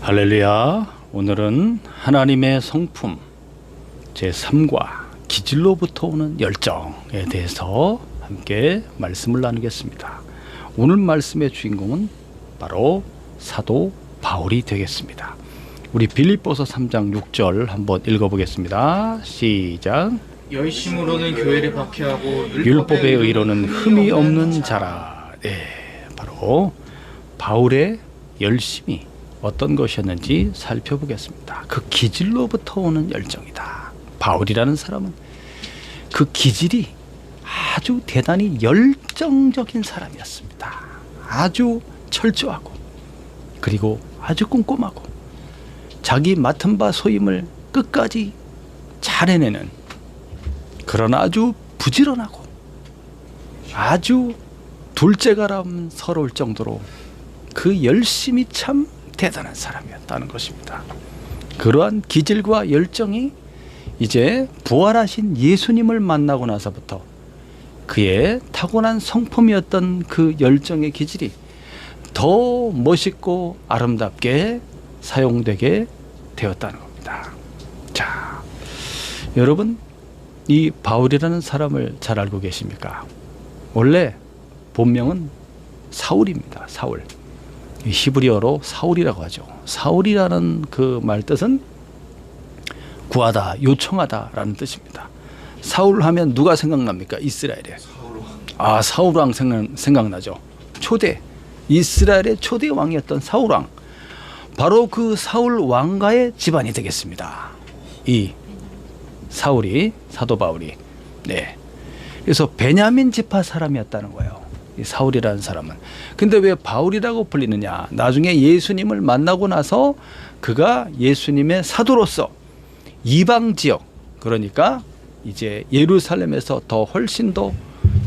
할렐루야. 오늘은 하나님의 성품 제3과 기질로부터 오는 열정에 대해서 함께 말씀을 나누겠습니다. 오늘 말씀의 주인공은 바로 사도 바울이 되겠습니다. 우리 빌립보서 3장 6절 한번 읽어보겠습니다. 시작. 열심으로는 교회를 박해하고 율법의 의로는 흠이 없는 자라. 바로 바울의 열심이 어떤 것이었는지 살펴보겠습니다. 그 기질로부터 오는 열정이다. 바울이라는 사람은 그 기질이 아주 대단히 열정적인 사람이었습니다. 아주 철저하고 그리고 아주 꼼꼼하고 자기 맡은 바 소임을 끝까지 잘 해내는 그런 아주 부지런하고 아주 둘째가라면 서러울 정도로 그 열심이 참 대단한 사람이었다는 것입니다. 그러한 기질과 열정이 이제 부활하신 예수님을 만나고 나서부터 그의 타고난 성품이었던 그 열정의 기질이 더 멋있고 아름답게 사용되게 되었다는 겁니다. 자, 여러분, 이 바울이라는 사람을 잘 알고 계십니까? 원래 본명은 사울입니다. 사울. 히브리어로 사울이라고 하죠. 사울이라는 그 말 뜻은 구하다, 요청하다라는 뜻입니다. 사울 하면 누가 생각납니까? 이스라엘에. 사울왕 생각나죠. 초대, 이스라엘의 초대 왕이었던 사울왕. 바로 그 사울 왕가의 집안이 되겠습니다. 이 사울이, 사도 바울이. 그래서 베냐민 지파 사람이었다는 거예요. 이 사울이라는 사람은. 근데 왜 바울이라고 불리느냐? 나중에 예수님을 만나고 나서 그가 예수님의 사도로서 이방 지역, 그러니까 이제 예루살렘에서 더 훨씬 더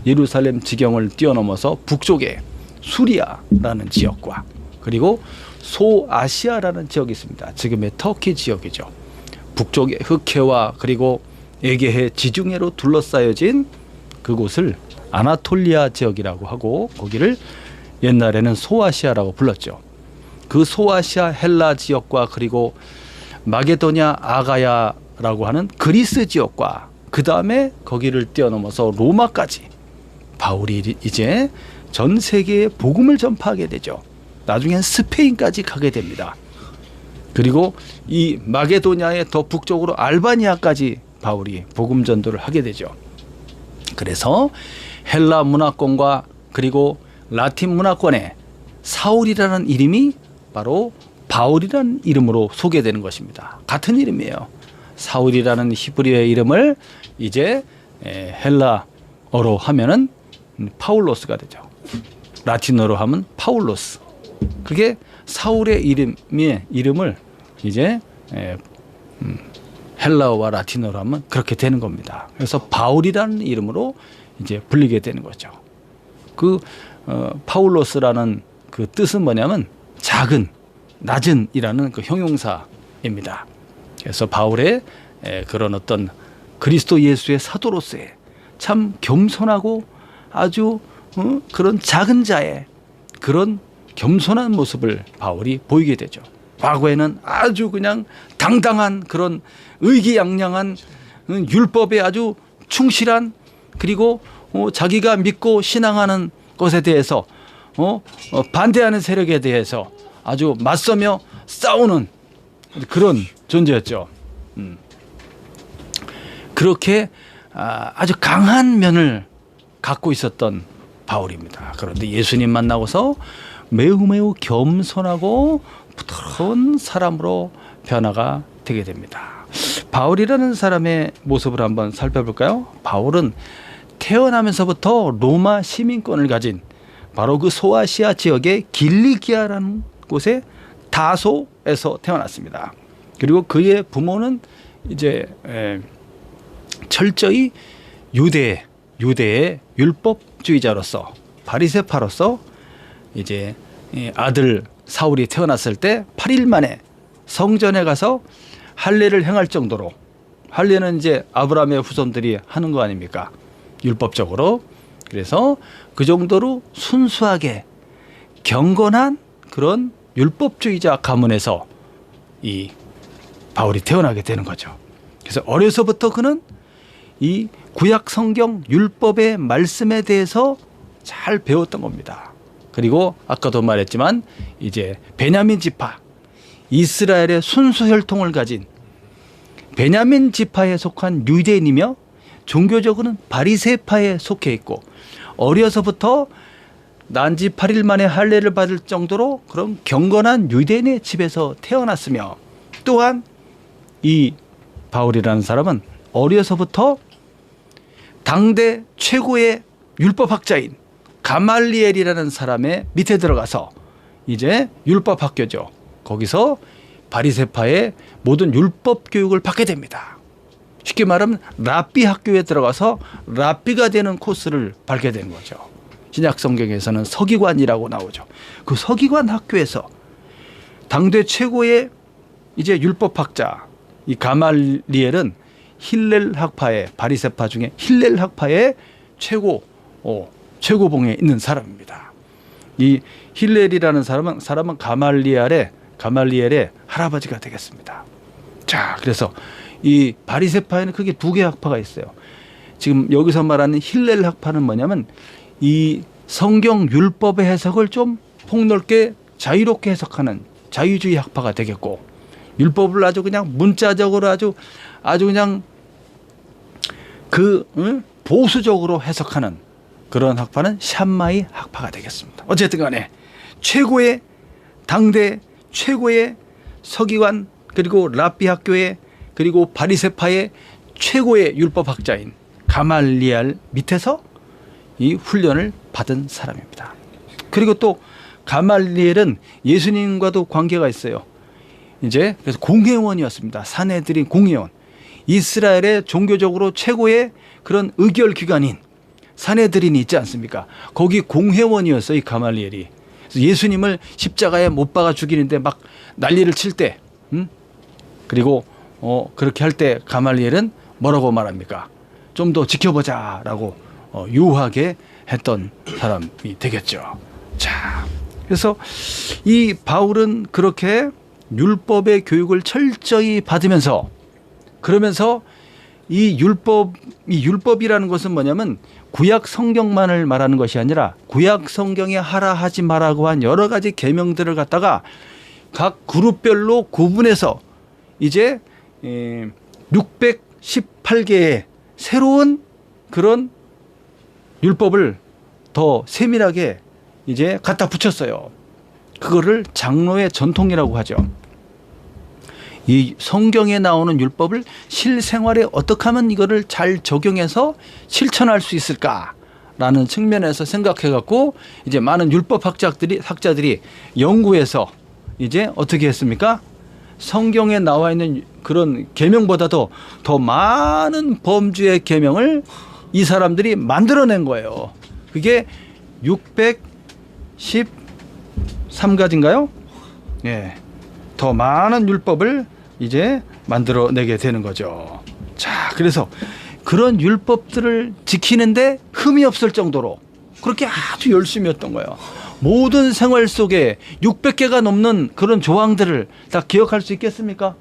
예루살렘 지경을 뛰어넘어서 북쪽에 수리아라는 지역과 그리고 소아시아라는 지역이 있습니다. 지금의 터키 지역이죠. 북쪽의 흑해와 그리고 에게해 지중해로 둘러싸여진 그곳을 아나톨리아 지역이라고 하고 거기를 옛날에는 소아시아라고 불렀죠. 그 소아시아 헬라 지역과 그리고 마게도냐 아가야라고 하는 그리스 지역과 그 다음에 거기를 뛰어넘어서 로마까지 바울이 이제 전 세계에 복음을 전파하게 되죠. 나중엔 스페인까지 가게 됩니다. 그리고 이 마게도냐의 더 북쪽으로 알바니아까지 바울이 복음 전도를 하게 되죠. 그래서 헬라 문화권과 그리고 라틴 문화권에 사울이라는 이름이 바로 바울이라는 이름으로 소개되는 것입니다. 같은 이름이에요. 사울이라는 히브리어의 이름을 이제 헬라어로 하면은 파울로스가 되죠. 라틴어로 하면 파울로스. 그게 사울의 이름을 이제 헬라어와 라틴어로 하면 그렇게 되는 겁니다. 그래서 바울이라는 이름으로 이제 불리게 되는 거죠. 그 파울로스라는 그 뜻은 뭐냐면 작은, 낮은이라는 그 형용사입니다. 그래서 바울의 그런 어떤 그리스도 예수의 사도로서의 참 겸손하고 아주 그런 작은 자의 그런 겸손한 모습을 바울이 보이게 되죠. 과거에는 아주 그냥 당당한 그런 의기양양한 율법에 아주 충실한 그리고 자기가 믿고 신앙하는 것에 대해서 반대하는 세력에 대해서 아주 맞서며 싸우는 그런 존재였죠. 그렇게 아주 강한 면을 갖고 있었던 바울입니다. 그런데 예수님 만나고서 매우 겸손하고 부드러운 사람으로 변화가 되게 됩니다. 바울이라는 사람의 모습을 한번 살펴볼까요? 바울은 태어나면서부터 로마 시민권을 가진 바로 그 소아시아 지역의 길리기아라는 곳의 다소에서 태어났습니다. 그리고 그의 부모는 이제 철저히 유대의 율법주의자로서 바리새파로서 이제 아들 사울이 태어났을 때 8일 만에 성전에 가서 할례를 행할 정도로, 할례는 이제 아브라함의 후손들이 하는 거 아닙니까? 율법적으로. 그래서 그 정도로 순수하게 경건한 그런 율법주의자 가문에서 이 바울이 태어나게 되는 거죠. 그래서 어려서부터 그는 이 구약 성경 율법의 말씀에 대해서 잘 배웠던 겁니다. 그리고 아까도 말했지만 이제 베냐민 지파, 이스라엘의 순수 혈통을 가진 베냐민 지파에 속한 유대인이며 종교적으로는 바리새파에 속해 있고 어려서부터 난지 8일 만에 할례를 받을 정도로 그런 경건한 유대인의 집에서 태어났으며 또한 이 바울이라는 사람은 어려서부터 당대 최고의 율법학자인 가말리엘이라는 사람의 밑에 들어가서 이제 율법학교죠. 거기서 바리새파의 모든 율법 교육을 받게 됩니다. 쉽게 말하면 랍비 학교에 들어가서 랍비가 되는 코스를 밟게 되는 거죠. 신약 성경에서는 서기관이라고 나오죠. 그 서기관 학교에서 당대 최고의 이제 율법학자 이 가말리엘은 힐렐 학파의 바리새파 중에 힐렐 학파의 최고봉에 있는 사람입니다. 이 힐렐이라는 사람은 가말리엘의 할아버지가 되겠습니다. 자, 그래서 이 바리새파에는 크게 두 개의 학파가 있어요. 지금 여기서 말하는 힐렐 학파는 뭐냐면 이 성경 율법의 해석을 좀 폭넓게 자유롭게 해석하는 자유주의 학파가 되겠고, 율법을 아주 그냥 문자적으로 아주 그냥 보수적으로 해석하는 그런 학파는 샴마이 학파가 되겠습니다. 어쨌든 간에 당대 최고의 서기관 그리고 랍비 학교의 그리고 바리새파의 최고의 율법학자인 가말리엘 밑에서 이 훈련을 받은 사람입니다. 그리고 또 가말리엘은 예수님과도 관계가 있어요. 이제 그래서 공회원이었습니다. 산헤드린 공회원. 이스라엘의 종교적으로 최고의 그런 의결 기관인 산헤드린이 있지 않습니까? 거기 공회원이었어요, 이 가말리엘이. 그래서 예수님을 십자가에 못 박아 죽이는데 막 난리를 칠 때, 그리고 그렇게 할 때 가말리엘은 뭐라고 말합니까? 좀 더 지켜보자라고 유하게 했던 사람이 되겠죠. 자, 그래서 이 바울은 그렇게 율법의 교육을 철저히 받으면서 그러면서 이 율법이라는 것은 뭐냐면 구약 성경만을 말하는 것이 아니라 구약 성경에 하라 하지 말라고 한 여러 가지 계명들을 갖다가 각 그룹별로 구분해서 이제 618개의 새로운 그런 율법을 더 세밀하게 이제 갖다 붙였어요. 그거를 장로의 전통이라고 하죠. 이 성경에 나오는 율법을 실생활에 어떻게 하면 이거를 잘 적용해서 실천할 수 있을까라는 측면에서 생각해 갖고 이제 많은 율법 학자들이 연구해서 이제 어떻게 했습니까? 성경에 나와 있는 그런 계명보다도 더 많은 범주의 계명을 이 사람들이 만들어낸 거예요. 그게 613가지인가요? 예. 더 많은 율법을 이제 만들어내게 되는 거죠. 자, 그래서 그런 율법들을 지키는데 흠이 없을 정도로 그렇게 아주 열심히 했던 거예요. 모든 생활 속에 600개가 넘는 그런 조항들을 다 기억할 수 있겠습니까?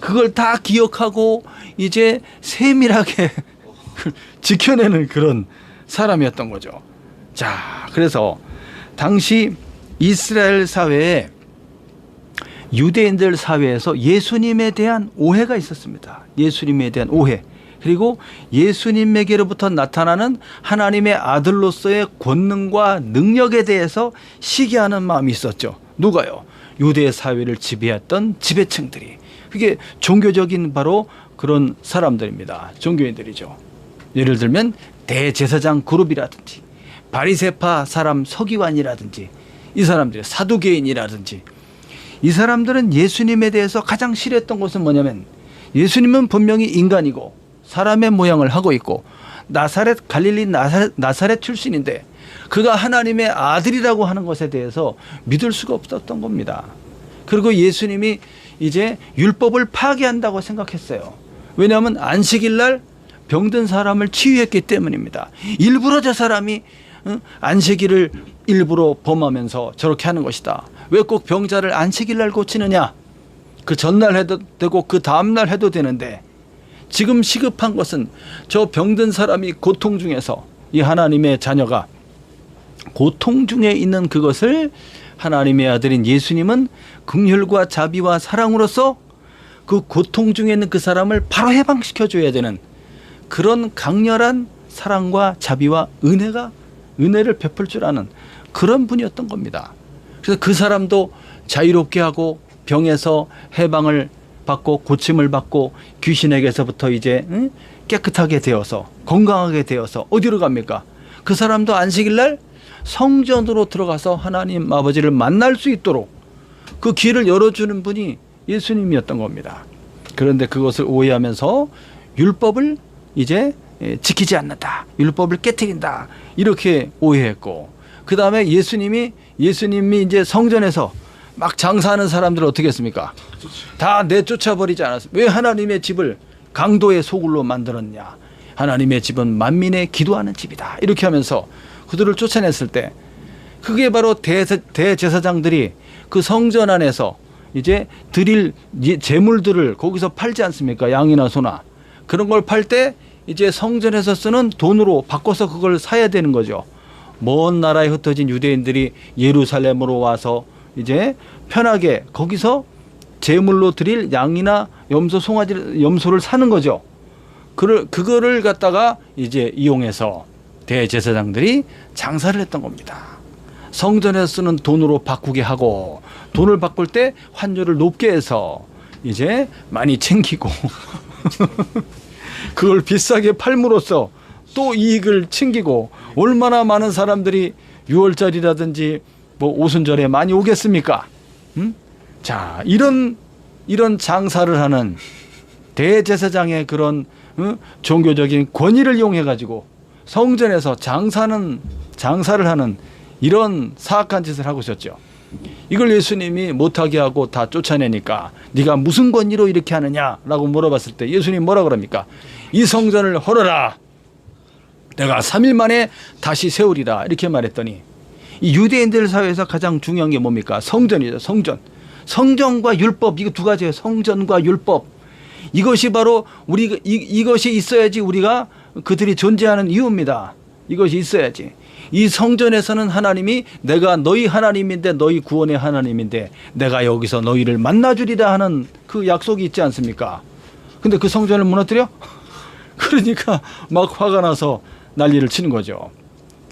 그걸 다 기억하고 이제 세밀하게 지켜내는 그런 사람이었던 거죠. 자, 그래서 당시 이스라엘 사회에 유대인들 사회에서 예수님에 대한 오해가 있었습니다. 예수님에 대한 오해. 그리고 예수님에게로부터 나타나는 하나님의 아들로서의 권능과 능력에 대해서 시기하는 마음이 있었죠. 누가요? 유대 사회를 지배했던 지배층들이. 그게 종교적인 바로 그런 사람들입니다. 종교인들이죠. 예를 들면 대제사장 그룹이라든지 바리새파 사람 서기관이라든지 이 사람들이 사두개인이라든지 이 사람들은 예수님에 대해서 가장 싫어했던 것은 뭐냐면 예수님은 분명히 인간이고 사람의 모양을 하고 있고 갈릴리 나사렛 출신인데 그가 하나님의 아들이라고 하는 것에 대해서 믿을 수가 없었던 겁니다. 그리고 예수님이 이제 율법을 파괴한다고 생각했어요. 왜냐하면 안식일 날 병든 사람을 치유했기 때문입니다. 일부러 저 사람이 안식일을 일부러 범하면서 저렇게 하는 것이다. 왜 꼭 병자를 안식일 날 고치느냐? 그 전날 해도 되고 그 다음날 해도 되는데 지금 시급한 것은 저 병든 사람이 고통 중에서 이 하나님의 자녀가 고통 중에 있는 그것을 하나님의 아들인 예수님은 긍휼과 자비와 사랑으로서 그 고통 중에 있는 그 사람을 바로 해방시켜 줘야 되는 그런 강렬한 사랑과 자비와 은혜를 베풀 줄 아는 그런 분이었던 겁니다. 그래서 그 사람도 자유롭게 하고 병에서 해방을 받고 고침을 받고 귀신에게서부터 이제 깨끗하게 되어서 건강하게 되어서 어디로 갑니까? 그 사람도 안식일 날 성전으로 들어가서 하나님 아버지를 만날 수 있도록 그 길을 열어주는 분이 예수님이었던 겁니다. 그런데 그것을 오해하면서 율법을 이제 지키지 않는다. 율법을 깨뜨린다. 이렇게 오해했고 그 다음에 예수님이 이제 성전에서 막 장사하는 사람들을 어떻게 했습니까? 다 내쫓아버리지 않았어요. 왜 하나님의 집을 강도의 소굴로 만들었냐. 하나님의 집은 만민의 기도하는 집이다. 이렇게 하면서 그들을 쫓아냈을 때 그게 바로 대제사장들이 그 성전 안에서 이제 드릴 제물들을 거기서 팔지 않습니까? 양이나 소나. 그런 걸 팔 때 이제 성전에서 쓰는 돈으로 바꿔서 그걸 사야 되는 거죠. 먼 나라에 흩어진 유대인들이 예루살렘으로 와서 이제 편하게 거기서 제물로 드릴 양이나 염소, 송아지, 염소를 사는 거죠. 그거를 갖다가 이제 이용해서 대제사장들이 장사를 했던 겁니다. 성전에서 쓰는 돈으로 바꾸게 하고 돈을 바꿀 때 환율을 높게 해서 이제 많이 챙기고 그걸 비싸게 팔므로써 또 이익을 챙기고 얼마나 많은 사람들이 6월절이라든지 뭐 오순절에 많이 오겠습니까? 자, 이런 장사를 하는 대제사장의 그런 종교적인 권위를 이용해 가지고 성전에서 장사를 하는 이런 사악한 짓을 하고 있었죠. 이걸 예수님이 못하게 하고 다 쫓아내니까 네가 무슨 권위로 이렇게 하느냐라고 물어봤을 때 예수님 뭐라 그럽니까? 이 성전을 헐어라. 내가 3일 만에 다시 세우리라. 이렇게 말했더니 이 유대인들 사회에서 가장 중요한 게 뭡니까? 성전이죠. 성전. 성전과 율법, 이거 두 가지예요. 성전과 율법. 이것이 바로 이것이 있어야지 우리가 그들이 존재하는 이유입니다. 이것이 있어야지. 이 성전에서는 하나님이 내가 너희 하나님인데 너희 구원의 하나님인데 내가 여기서 너희를 만나주리라 하는 그 약속이 있지 않습니까? 근데 그 성전을 무너뜨려? 그러니까 막 화가 나서 난리를 치는 거죠.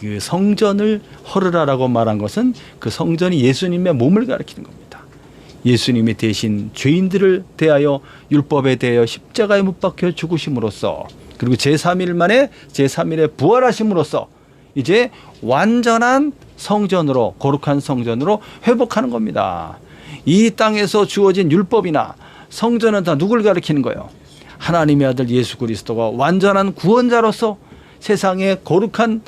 그 성전을 헐으라라고 말한 것은 그 성전이 예수님의 몸을 가리키는 겁니다. 예수님이 대신 죄인들을 대하여 율법에 대하여 십자가에 못 박혀 죽으심으로써 그리고 제3일 만에 제3일에 부활하심으로써 이제 완전한 성전으로 거룩한 성전으로 회복하는 겁니다. 이 땅에서 주어진 율법이나 성전은 다 누굴 가리키는 거예요? 하나님의 아들 예수 그리스도가 완전한 구원자로서 세상에 거룩한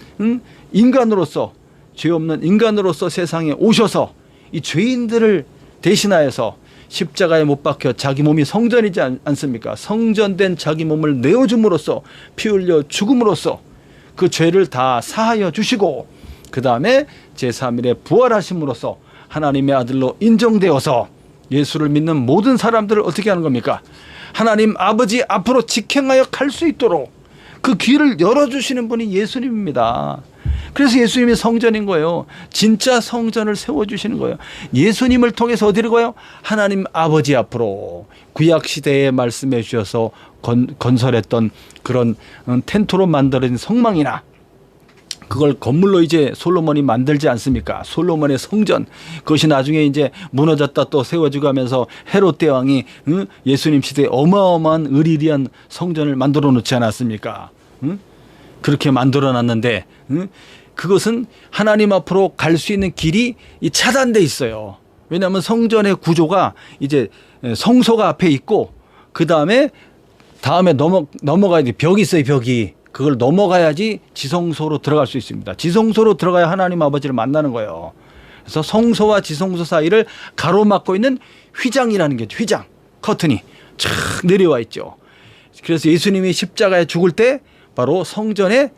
인간으로서 죄 없는 인간으로서 세상에 오셔서 이 죄인들을 대신하여서 십자가에 못 박혀 자기 몸이 성전이지 않습니까? 성전된 자기 몸을 내어줌으로써 피 흘려 죽음으로써 그 죄를 다 사하여 주시고 그 다음에 제3일에 부활하심으로써 하나님의 아들로 인정되어서 예수를 믿는 모든 사람들을 어떻게 하는 겁니까? 하나님 아버지 앞으로 직행하여 갈 수 있도록 그 길을 열어주시는 분이 예수님입니다. 그래서 예수님이 성전인 거예요. 진짜 성전을 세워주시는 거예요. 예수님을 통해서 어디로 가요? 하나님 아버지 앞으로 구약시대에 말씀해 주셔서 건설했던 그런 텐트로 만들어진 성망이나 그걸 건물로 이제 솔로몬이 만들지 않습니까? 솔로몬의 성전. 그것이 나중에 이제 무너졌다 또 세워지고 하면서 헤롯 대왕이 예수님 시대에 어마어마한 의리리한 성전을 만들어 놓지 않았습니까? 그렇게 만들어 놨는데 그것은 하나님 앞으로 갈 수 있는 길이 차단돼 있어요. 왜냐하면 성전의 구조가 이제 성소가 앞에 있고 그 다음에 넘어가야 돼. 벽이 있어요. 벽이. 그걸 넘어가야지 지성소로 들어갈 수 있습니다. 지성소로 들어가야 하나님 아버지를 만나는 거예요. 그래서 성소와 지성소 사이를 가로막고 있는 휘장이라는 게 휘장, 커튼이 쫙 내려와 있죠. 그래서 예수님이 십자가에 죽을 때 바로 성전에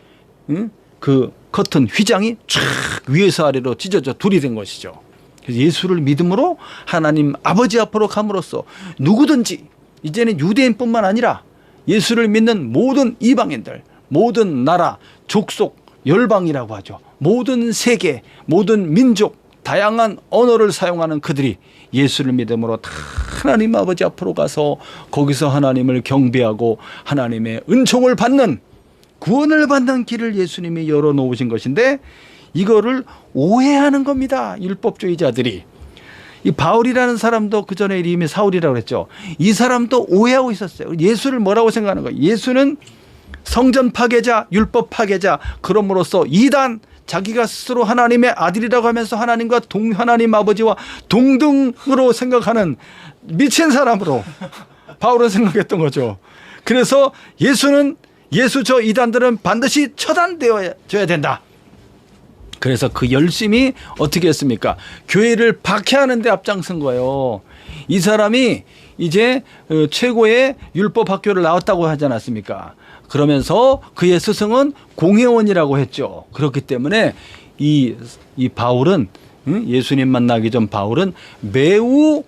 그 커튼 휘장이 쫙 위에서 아래로 찢어져 둘이 된 것이죠. 그래서 예수를 믿음으로 하나님 아버지 앞으로 감으로써 누구든지 이제는 유대인뿐만 아니라 예수를 믿는 모든 이방인들, 모든 나라, 족속, 열방이라고 하죠. 모든 세계, 모든 민족, 다양한 언어를 사용하는 그들이 예수를 믿음으로 다 하나님 아버지 앞으로 가서 거기서 하나님을 경배하고 하나님의 은총을 받는, 구원을 받는 길을 예수님이 열어놓으신 것인데, 이거를 오해하는 겁니다. 율법주의자들이. 이 바울이라는 사람도 그 전에 이름이 사울이라고 그랬죠. 이 사람도 오해하고 있었어요. 예수를 뭐라고 생각하는 거예요? 예수는 성전 파괴자, 율법 파괴자, 그럼으로써 이단, 자기가 스스로 하나님의 아들이라고 하면서 하나님과 하나님 아버지와 동등으로 생각하는 미친 사람으로 바울은 생각했던 거죠. 그래서 예수 저 이단들은 반드시 처단되어야 된다. 그래서 그 열심히 어떻게 했습니까? 교회를 박해하는 데 앞장선 거예요. 이 사람이 이제 최고의 율법 학교를 나왔다고 하지 않았습니까? 그러면서 그의 스승은 공회원이라고 했죠. 그렇기 때문에 이 바울은, 예수님 만나기 전 바울은 매우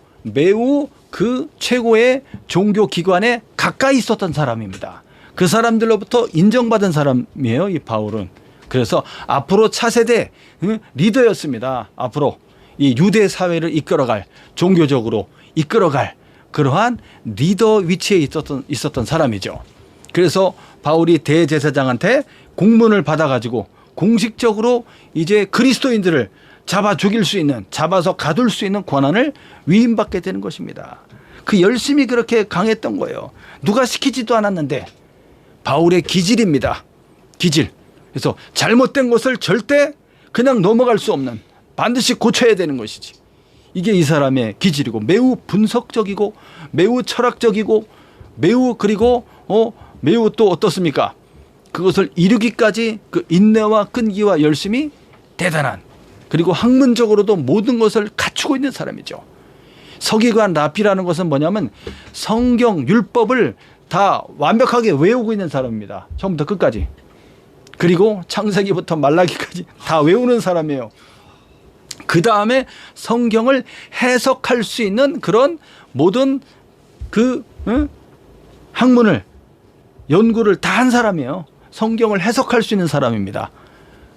그 최고의 종교 기관에 가까이 있었던 사람입니다. 그 사람들로부터 인정받은 사람이에요, 이 바울은. 그래서 앞으로 차세대 리더였습니다. 앞으로 이 유대 사회를 이끌어갈, 종교적으로 이끌어갈 그러한 리더 위치에 있었던 사람이죠. 그래서 바울이 대제사장한테 공문을 받아가지고 공식적으로 이제 그리스도인들을 잡아 죽일 수 있는, 잡아서 가둘 수 있는 권한을 위임받게 되는 것입니다. 그 열심이 그렇게 강했던 거예요. 누가 시키지도 않았는데. 바울의 기질입니다. 기질. 그래서 잘못된 것을 절대 그냥 넘어갈 수 없는, 반드시 고쳐야 되는 것이지. 이게 이 사람의 기질이고, 매우 분석적이고 매우 철학적이고 매우 또 어떻습니까? 그것을 이루기까지 그 인내와 끈기와 열심이 대단한, 그리고 학문적으로도 모든 것을 갖추고 있는 사람이죠. 서기관 라피라는 것은 뭐냐면 성경 율법을 다 완벽하게 외우고 있는 사람입니다. 처음부터 끝까지. 그리고 창세기부터 말라기까지 다 외우는 사람이에요. 그 다음에 성경을 해석할 수 있는 그런 모든 학문을, 연구를 다 한 사람이에요. 성경을 해석할 수 있는 사람입니다.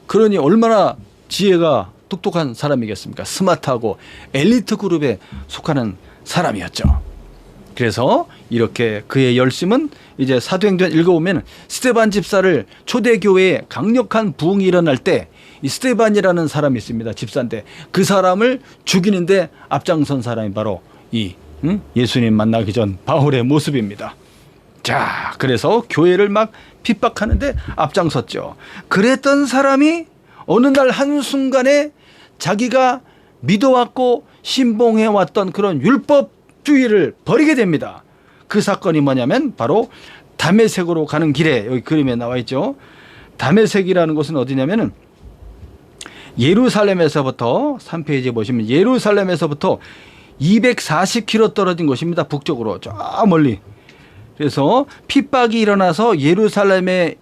그러니 얼마나 지혜가 똑똑한 사람이겠습니까? 스마트하고 엘리트 그룹에 속하는 사람이었죠. 그래서 이렇게 그의 열심은 이제 사도행전 읽어보면 스데반 집사를 초대교회에 강력한 부흥이 일어날 때 이 스데반이라는 사람이 있습니다. 집사인데 그 사람을 죽이는데 앞장선 사람이 바로 예수님 만나기 전 바울의 모습입니다. 자, 그래서 교회를 막 핍박하는데 앞장섰죠. 그랬던 사람이 어느 날 한순간에 자기가 믿어왔고 신봉해왔던 그런 율법주의를 버리게 됩니다. 그 사건이 뭐냐면 바로 다메섹으로 가는 길에, 여기 그림에 나와 있죠. 다메섹이라는 곳은 어디냐면은 예루살렘에서부터 3페이지에 보시면 예루살렘에서부터 240km 떨어진 곳입니다. 북쪽으로 저 멀리. 그래서 핍박이 일어나서 예루살렘에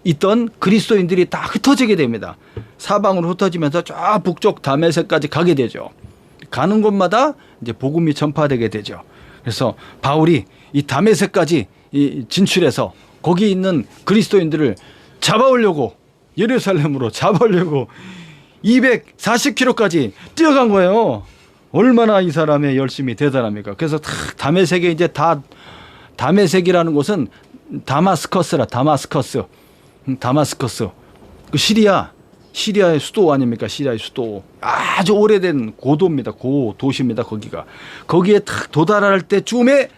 있던 그리스도인들이 다 흩어지게 됩니다. 사방으로 흩어지면서 쫙 북쪽 다메섹까지 가게 되죠. 가는 곳마다 이제 복음이 전파되게 되죠. 그래서 바울이 이 다메섹까지 진출해서 거기 있는 그리스도인들을 잡아오려고, 예루살렘으로 잡아오려고 240km까지 뛰어간 거예요. 얼마나 이 사람의 열심이 대단합니까? 그래서 다메섹에 이제 다메섹이라는 곳은 다마스커스. 그 시리아의 수도 아닙니까? 시리아의 수도. 아주 오래된 고도입니다. 도시입니다. 거기에 딱 도달할 때쯤에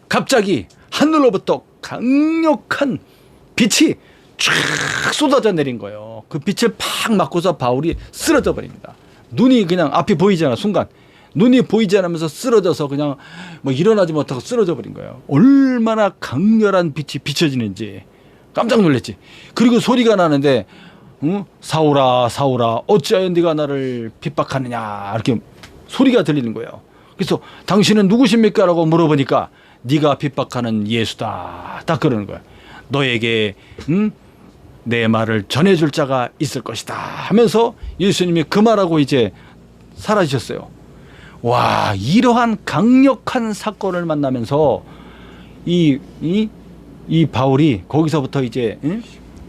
갑자기 하늘로부터 강력한 빛이 쫙 쏟아져 내린 거예요. 그 빛을 팍 맞고서 바울이 쓰러져 버립니다. 눈이 그냥 앞이 보이지 않아. 순간 눈이 보이지 않으면서 쓰러져서 그냥 뭐 일어나지 못하고 쓰러져 버린 거예요. 얼마나 강렬한 빛이 비춰지는지 깜짝 놀랐지. 그리고 소리가 나는데 사울아 사울아 어찌하여 네가 나를 핍박하느냐, 이렇게 소리가 들리는 거예요. 그래서 당신은 누구십니까? 라고 물어보니까 네가 핍박하는 예수다, 딱 그러는 거예요. 너에게 내 말을 전해줄 자가 있을 것이다 하면서 예수님이 그 말하고 이제 사라지셨어요. 와, 이러한 강력한 사건을 만나면서 이 바울이 거기서부터 이제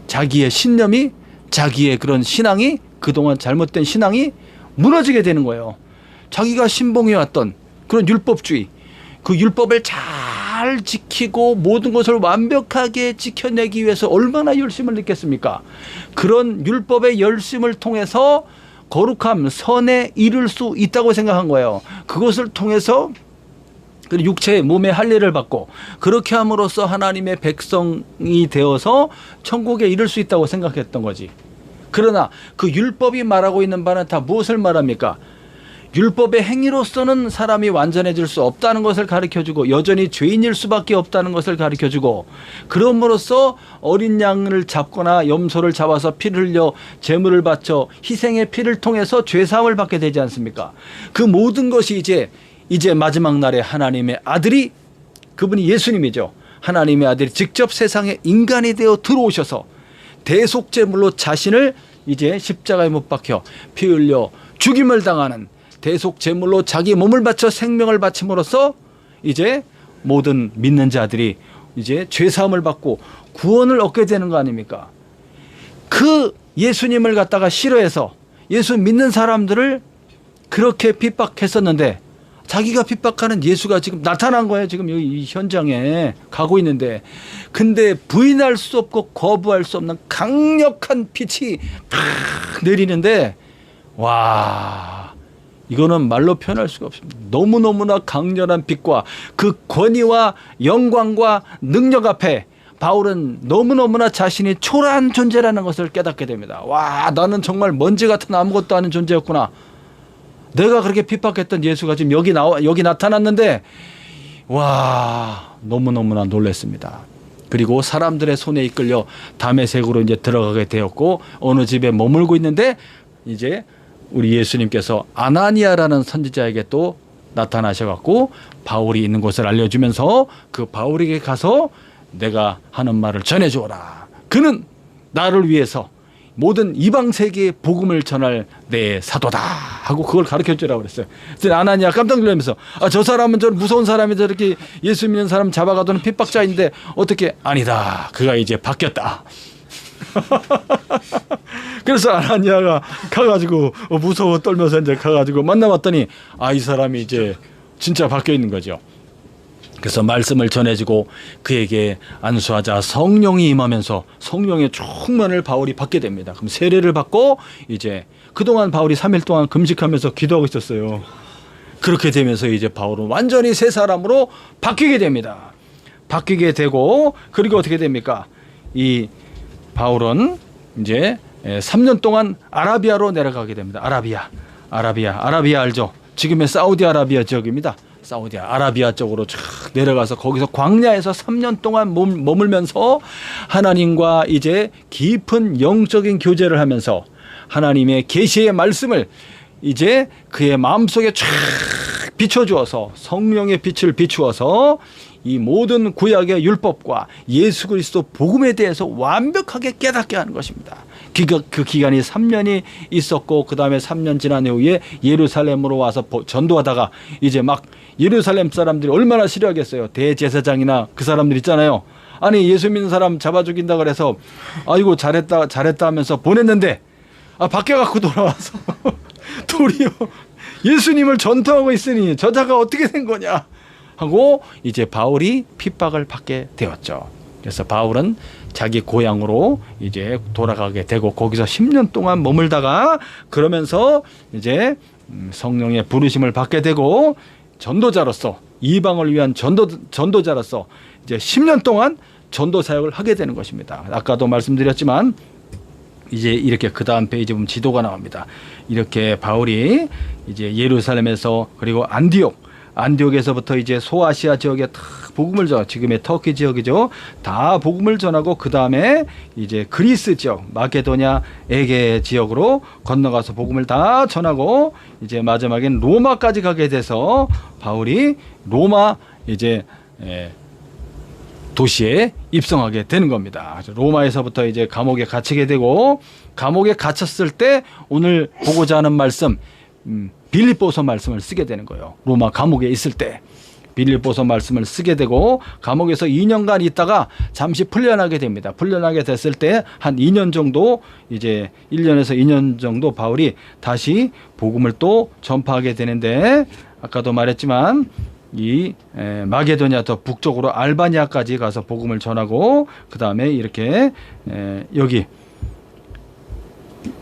자기의 신념이, 자기의 그런 신앙이, 그동안 잘못된 신앙이 무너지게 되는 거예요. 자기가 신봉해왔던 그런 율법주의, 그 율법을 잘 지키고 모든 것을 완벽하게 지켜내기 위해서 얼마나 열심을 느꼈습니까? 그런 율법의 열심을 통해서 거룩함, 선에 이를 수 있다고 생각한 거예요. 그것을 통해서 육체의 몸의 할례를 받고 그렇게 함으로써 하나님의 백성이 되어서 천국에 이를 수 있다고 생각했던 거지. 그러나 그 율법이 말하고 있는 바는 다 무엇을 말합니까? 율법의 행위로서는 사람이 완전해질 수 없다는 것을 가르쳐주고 여전히 죄인일 수밖에 없다는 것을 가르쳐주고, 그럼으로써 어린 양을 잡거나 염소를 잡아서 피를 흘려 제물을 바쳐 희생의 피를 통해서 죄사함을 받게 되지 않습니까? 그 모든 것이 이제 마지막 날에 하나님의 아들이, 그분이 예수님이죠. 하나님의 아들이 직접 세상에 인간이 되어 들어오셔서 대속제물로 자신을 이제 십자가에 못 박혀 피 흘려 죽임을 당하는 대속 제물로 자기 몸을 바쳐 생명을 바침으로써 이제 모든 믿는 자들이 이제 죄 사함을 받고 구원을 얻게 되는 거 아닙니까? 그 예수님을 갖다가 싫어해서 예수 믿는 사람들을 그렇게 핍박했었는데, 자기가 핍박하는 예수가 지금 나타난 거예요. 지금 여기 이 현장에 가고 있는데, 근데 부인할 수 없고 거부할 수 없는 강력한 빛이 팍 내리는데, 와, 이거는 말로 표현할 수가 없습니다. 너무너무나 강렬한 빛과 그 권위와 영광과 능력 앞에 바울은 너무너무나 자신이 초라한 존재라는 것을 깨닫게 됩니다. 와, 나는 정말 먼지 같은 아무것도 아닌 존재였구나. 내가 그렇게 핍박했던 예수가 지금 여기 나타났는데, 와, 너무너무나 놀랐습니다. 그리고 사람들의 손에 이끌려 다메섹으로 이제 들어가게 되었고, 어느 집에 머물고 있는데 이제 우리 예수님께서 아나니아라는 선지자에게 또 나타나셔갖고 바울이 있는 곳을 알려주면서 그 바울에게 가서 내가 하는 말을 전해주어라. 그는 나를 위해서 모든 이방 세계에 복음을 전할 내 사도다 하고 그걸 가르쳐주라고 그랬어요. 그래서 아나니아 깜짝 놀라면서, 저 사람은 저 무서운 사람이 저렇게 예수 믿는 사람 잡아가도는 핍박자인데 어떻게? 아니다. 그가 이제 바뀌었다. 그래서 아나니아가 가가지고 무서워 떨면서 이제 가가지고 만나봤더니 이 사람이 이제 진짜 바뀌어 있는 거죠. 그래서 말씀을 전해주고 그에게 안수하자 성령이 임하면서 성령의 충만을 바울이 받게 됩니다. 그럼 세례를 받고 이제 그동안 바울이 3일 동안 금식하면서 기도하고 있었어요. 그렇게 되면서 이제 바울은 완전히 새 사람으로 바뀌게 됩니다. 바뀌게 되고, 그리고 어떻게 됩니까? 이 바울은 이제 3년 동안 아라비아로 내려가게 됩니다. 아라비아 알죠? 지금의 사우디아라비아 지역입니다. 아라비아 쪽으로 쫙 내려가서 거기서 광야에서 3년 동안 머물면서 하나님과 이제 깊은 영적인 교제를 하면서 하나님의 계시의 말씀을 이제 그의 마음속에 쫙 비춰주어서, 성령의 빛을 비추어서 이 모든 구약의 율법과 예수 그리스도 복음에 대해서 완벽하게 깨닫게 하는 것입니다. 그 기간이 3년이 있었고, 그 다음에 3년 지난 이후에 예루살렘으로 와서 전도하다가 이제 막 예루살렘 사람들이 얼마나 싫어하겠어요. 대제사장이나 그 사람들 있잖아요. 아니, 예수 믿는 사람 잡아 죽인다 그래서 아이고 잘했다 하면서 보냈는데, 바뀌어갖고 돌아와서 도리어 예수님을 전도하고 있으니 저자가 어떻게 된 거냐 하고 이제 바울이 핍박을 받게 되었죠. 그래서 바울은 자기 고향으로 이제 돌아가게 되고 거기서 10년 동안 머물다가 그러면서 이제 성령의 부르심을 받게 되고 전도자로서, 이방을 위한 전도자로서 이제 10년 동안 전도 사역을 하게 되는 것입니다. 아까도 말씀드렸지만 이제 이렇게 그 다음 페이지 보면 지도가 나옵니다. 이렇게 바울이 이제 예루살렘에서 그리고 안디옥에서부터 이제 소아시아 지역에 다 복음을 전하고, 지금의 터키 지역이죠. 다 복음을 전하고 그 다음에 이제 그리스 지역, 마케도냐, 에게 지역으로 건너가서 복음을 다 전하고 이제 마지막엔 로마까지 가게 돼서 바울이 로마 이제 도시에 입성하게 되는 겁니다. 로마에서부터 이제 감옥에 갇히게 되고, 감옥에 갇혔을 때 오늘 보고자 하는 말씀, 빌립보서 말씀을 쓰게 되는 거예요. 로마 감옥에 있을 때 빌립보서 말씀을 쓰게 되고 감옥에서 2년간 있다가 잠시 풀려나게 됩니다. 풀려나게 됐을 때 한 2년 정도 이제 1년에서 2년 정도 바울이 다시 복음을 또 전파하게 되는데 아까도 말했지만 이 마게도니아 더 북쪽으로 알바니아까지 가서 복음을 전하고 그 다음에 이렇게 여기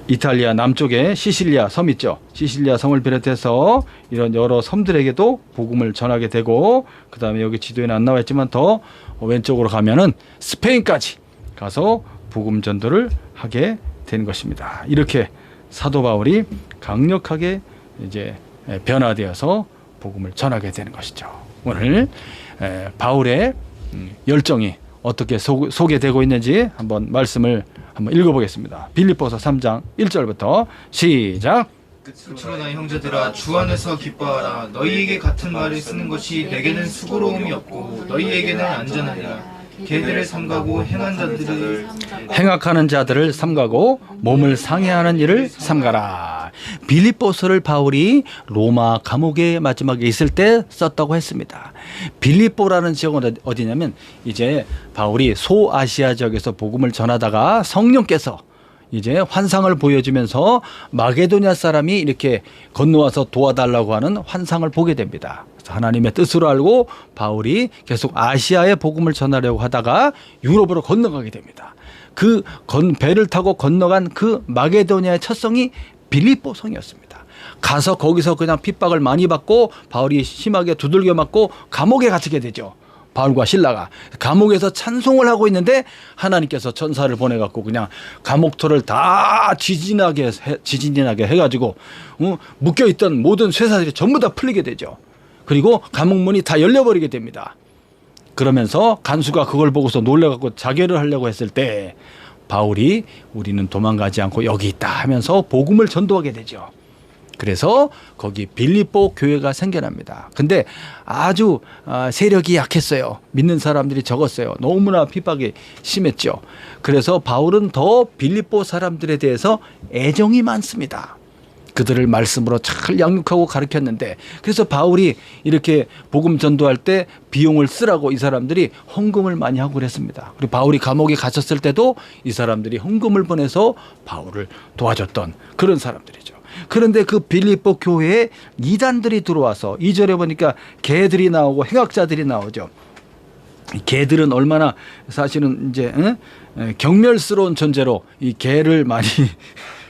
이탈리아 남쪽에 시실리아 섬 있죠. 시실리아 섬을 비롯해서 이런 여러 섬들에게도 복음을 전하게 되고 그 다음에 여기 지도에는 안 나와 있지만 더 왼쪽으로 가면은 스페인까지 가서 복음 전도를 하게 되는 것입니다. 이렇게 사도 바울이 강력하게 이제 변화되어서 복음을 전하게 되는 것이죠. 오늘 바울의 열정이 어떻게 소개되고 있는지 한번 말씀을 한번 읽어보겠습니다. 빌립보서 3장 1절부터 시작. 끝으로 나의 형제들아 주 안에서 기뻐하라. 너희에게 같은 말을 쓰는 것이 내게는 수고로움이 없고 너희에게는 안전하니라. 개들을 삼가고 행악하는 자들을 삼가고 몸을 상해하는 일을 삼가라. 빌립보서를 바울이 로마 감옥의 마지막에 있을 때 썼다고 했습니다. 빌립보라는 지역은 어디냐면 이제 바울이 소아시아 지역에서 복음을 전하다가 성령께서 이제 환상을 보여주면서 마게도니아 사람이 이렇게 건너와서 도와달라고 하는 환상을 보게 됩니다. 그래서 하나님의 뜻으로 알고 바울이 계속 아시아에 복음을 전하려고 하다가 유럽으로 건너가게 됩니다. 그 배를 타고 건너간 그 마게도니아의 첫 성이 빌립보 성이었습니다. 가서 거기서 그냥 핍박을 많이 받고 바울이 심하게 두들겨 맞고 감옥에 갇히게 되죠. 바울과 실라가 감옥에서 찬송을 하고 있는데 하나님께서 천사를 보내갖고 그냥 감옥토를 다 지진하게 해가지고 묶여있던 모든 쇠사들이 전부 다 풀리게 되죠. 그리고 감옥문이 다 열려버리게 됩니다. 그러면서 간수가 그걸 보고서 놀래갖고 자결을 하려고 했을 때 바울이 우리는 도망가지 않고 여기 있다 하면서 복음을 전도하게 되죠. 그래서 거기 빌립보 교회가 생겨납니다. 근데 아주 세력이 약했어요. 믿는 사람들이 적었어요. 너무나 핍박이 심했죠. 그래서 바울은 더 빌립보 사람들에 대해서 애정이 많습니다. 그들을 말씀으로 잘 양육하고 가르쳤는데 그래서 바울이 이렇게 복음 전도할 때 비용을 쓰라고 이 사람들이 헌금을 많이 하고 그랬습니다. 그리고 바울이 감옥에 갇혔을 때도 이 사람들이 헌금을 보내서 바울을 도와줬던 그런 사람들이죠. 그런데 그 빌립보 교회에 이단들이 들어와서 2절에 보니까 개들이 나오고 행악자들이 나오죠. 개들은 얼마나 사실은 이제 경멸스러운 존재로 이 개를 많이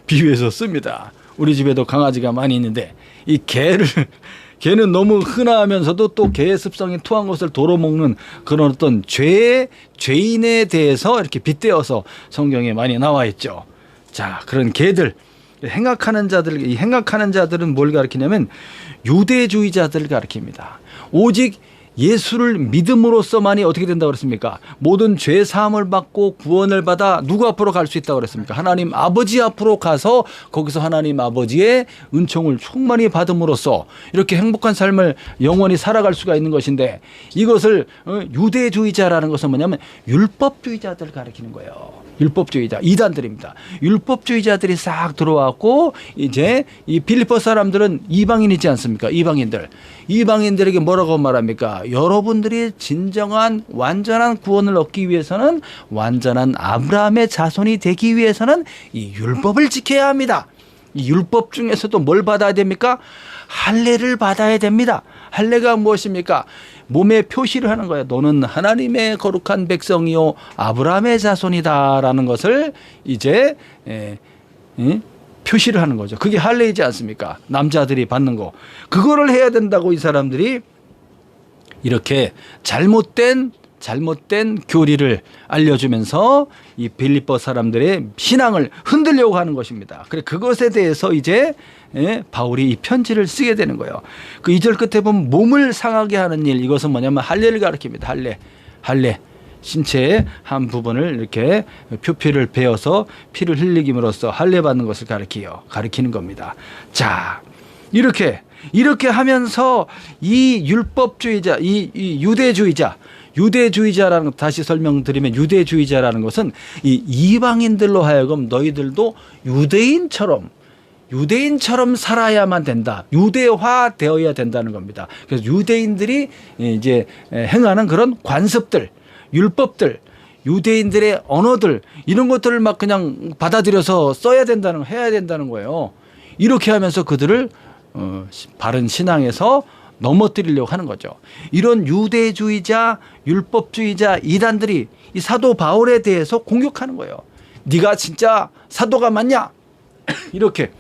비유해서 씁니다. 우리 집에도 강아지가 많이 있는데 이 개는 너무 흔하면서도 또 개의 습성이 투한 것을 도로 먹는 그런 어떤 죄인에 대해서 이렇게 빗대어서 성경에 많이 나와 있죠. 자, 그런 개들 행악하는 자들, 이 행악하는 자들은 뭘 가리키냐면 유대주의자들을 가리킵니다. 오직 예수를 믿음으로써만이 어떻게 된다고 그랬습니까? 모든 죄 사함을 받고 구원을 받아 누구 앞으로 갈 수 있다고 그랬습니까? 하나님 아버지 앞으로 가서 거기서 하나님 아버지의 은총을 충만히 받음으로써 이렇게 행복한 삶을 영원히 살아갈 수가 있는 것인데 이것을 유대주의자라는 것은 뭐냐면 율법주의자들을 가리키는 거예요. 율법주의자, 이단들입니다. 율법주의자들이 싹 들어왔고 이제 이 빌립보 사람들은 이방인이지 않습니까? 이방인들에게 뭐라고 말합니까? 여러분들이 진정한 완전한 구원을 얻기 위해서는 완전한 아브라함의 자손이 되기 위해서는 이 율법을 지켜야 합니다. 이 율법 중에서도 뭘 받아야 됩니까? 할례를 받아야 됩니다. 할례가 무엇입니까? 몸에 표시를 하는 거예요. 너는 하나님의 거룩한 백성이요 아브라함의 자손이다라는 것을 이제 표시를 하는 거죠. 그게 할례이지 않습니까? 남자들이 받는 거. 그거를 해야 된다고 이 사람들이 이렇게 잘못된 교리를 알려주면서 이 빌립보 사람들의 신앙을 흔들려고 하는 것입니다. 그래 그것에 대해서 이제 바울이 이 편지를 쓰게 되는 거예요. 그 2절 끝에 보면 몸을 상하게 하는 일, 이것은 뭐냐면 할례를 가리킵니다. 할례. 신체의 한 부분을 이렇게 표피를 베어서 피를 흘리김으로써 할례 받는 것을 가리키는 겁니다. 자, 이렇게 하면서 이 율법주의자, 이 유대주의자라는 것, 다시 설명드리면 유대주의자라는 것은 이 이방인들로 하여금 너희들도 유대인처럼 유대인처럼 살아야만 된다. 유대화 되어야 된다는 겁니다. 그래서 유대인들이 이제 행하는 그런 관습들, 율법들, 유대인들의 언어들 이런 것들을 막 그냥 받아들여서 써야 된다는 해야 된다는 거예요. 이렇게 하면서 그들을 바른 신앙에서 넘어뜨리려고 하는 거죠. 이런 유대주의자, 율법주의자 이단들이 이 사도 바울에 대해서 공격하는 거예요. 네가 진짜 사도가 맞냐? 이렇게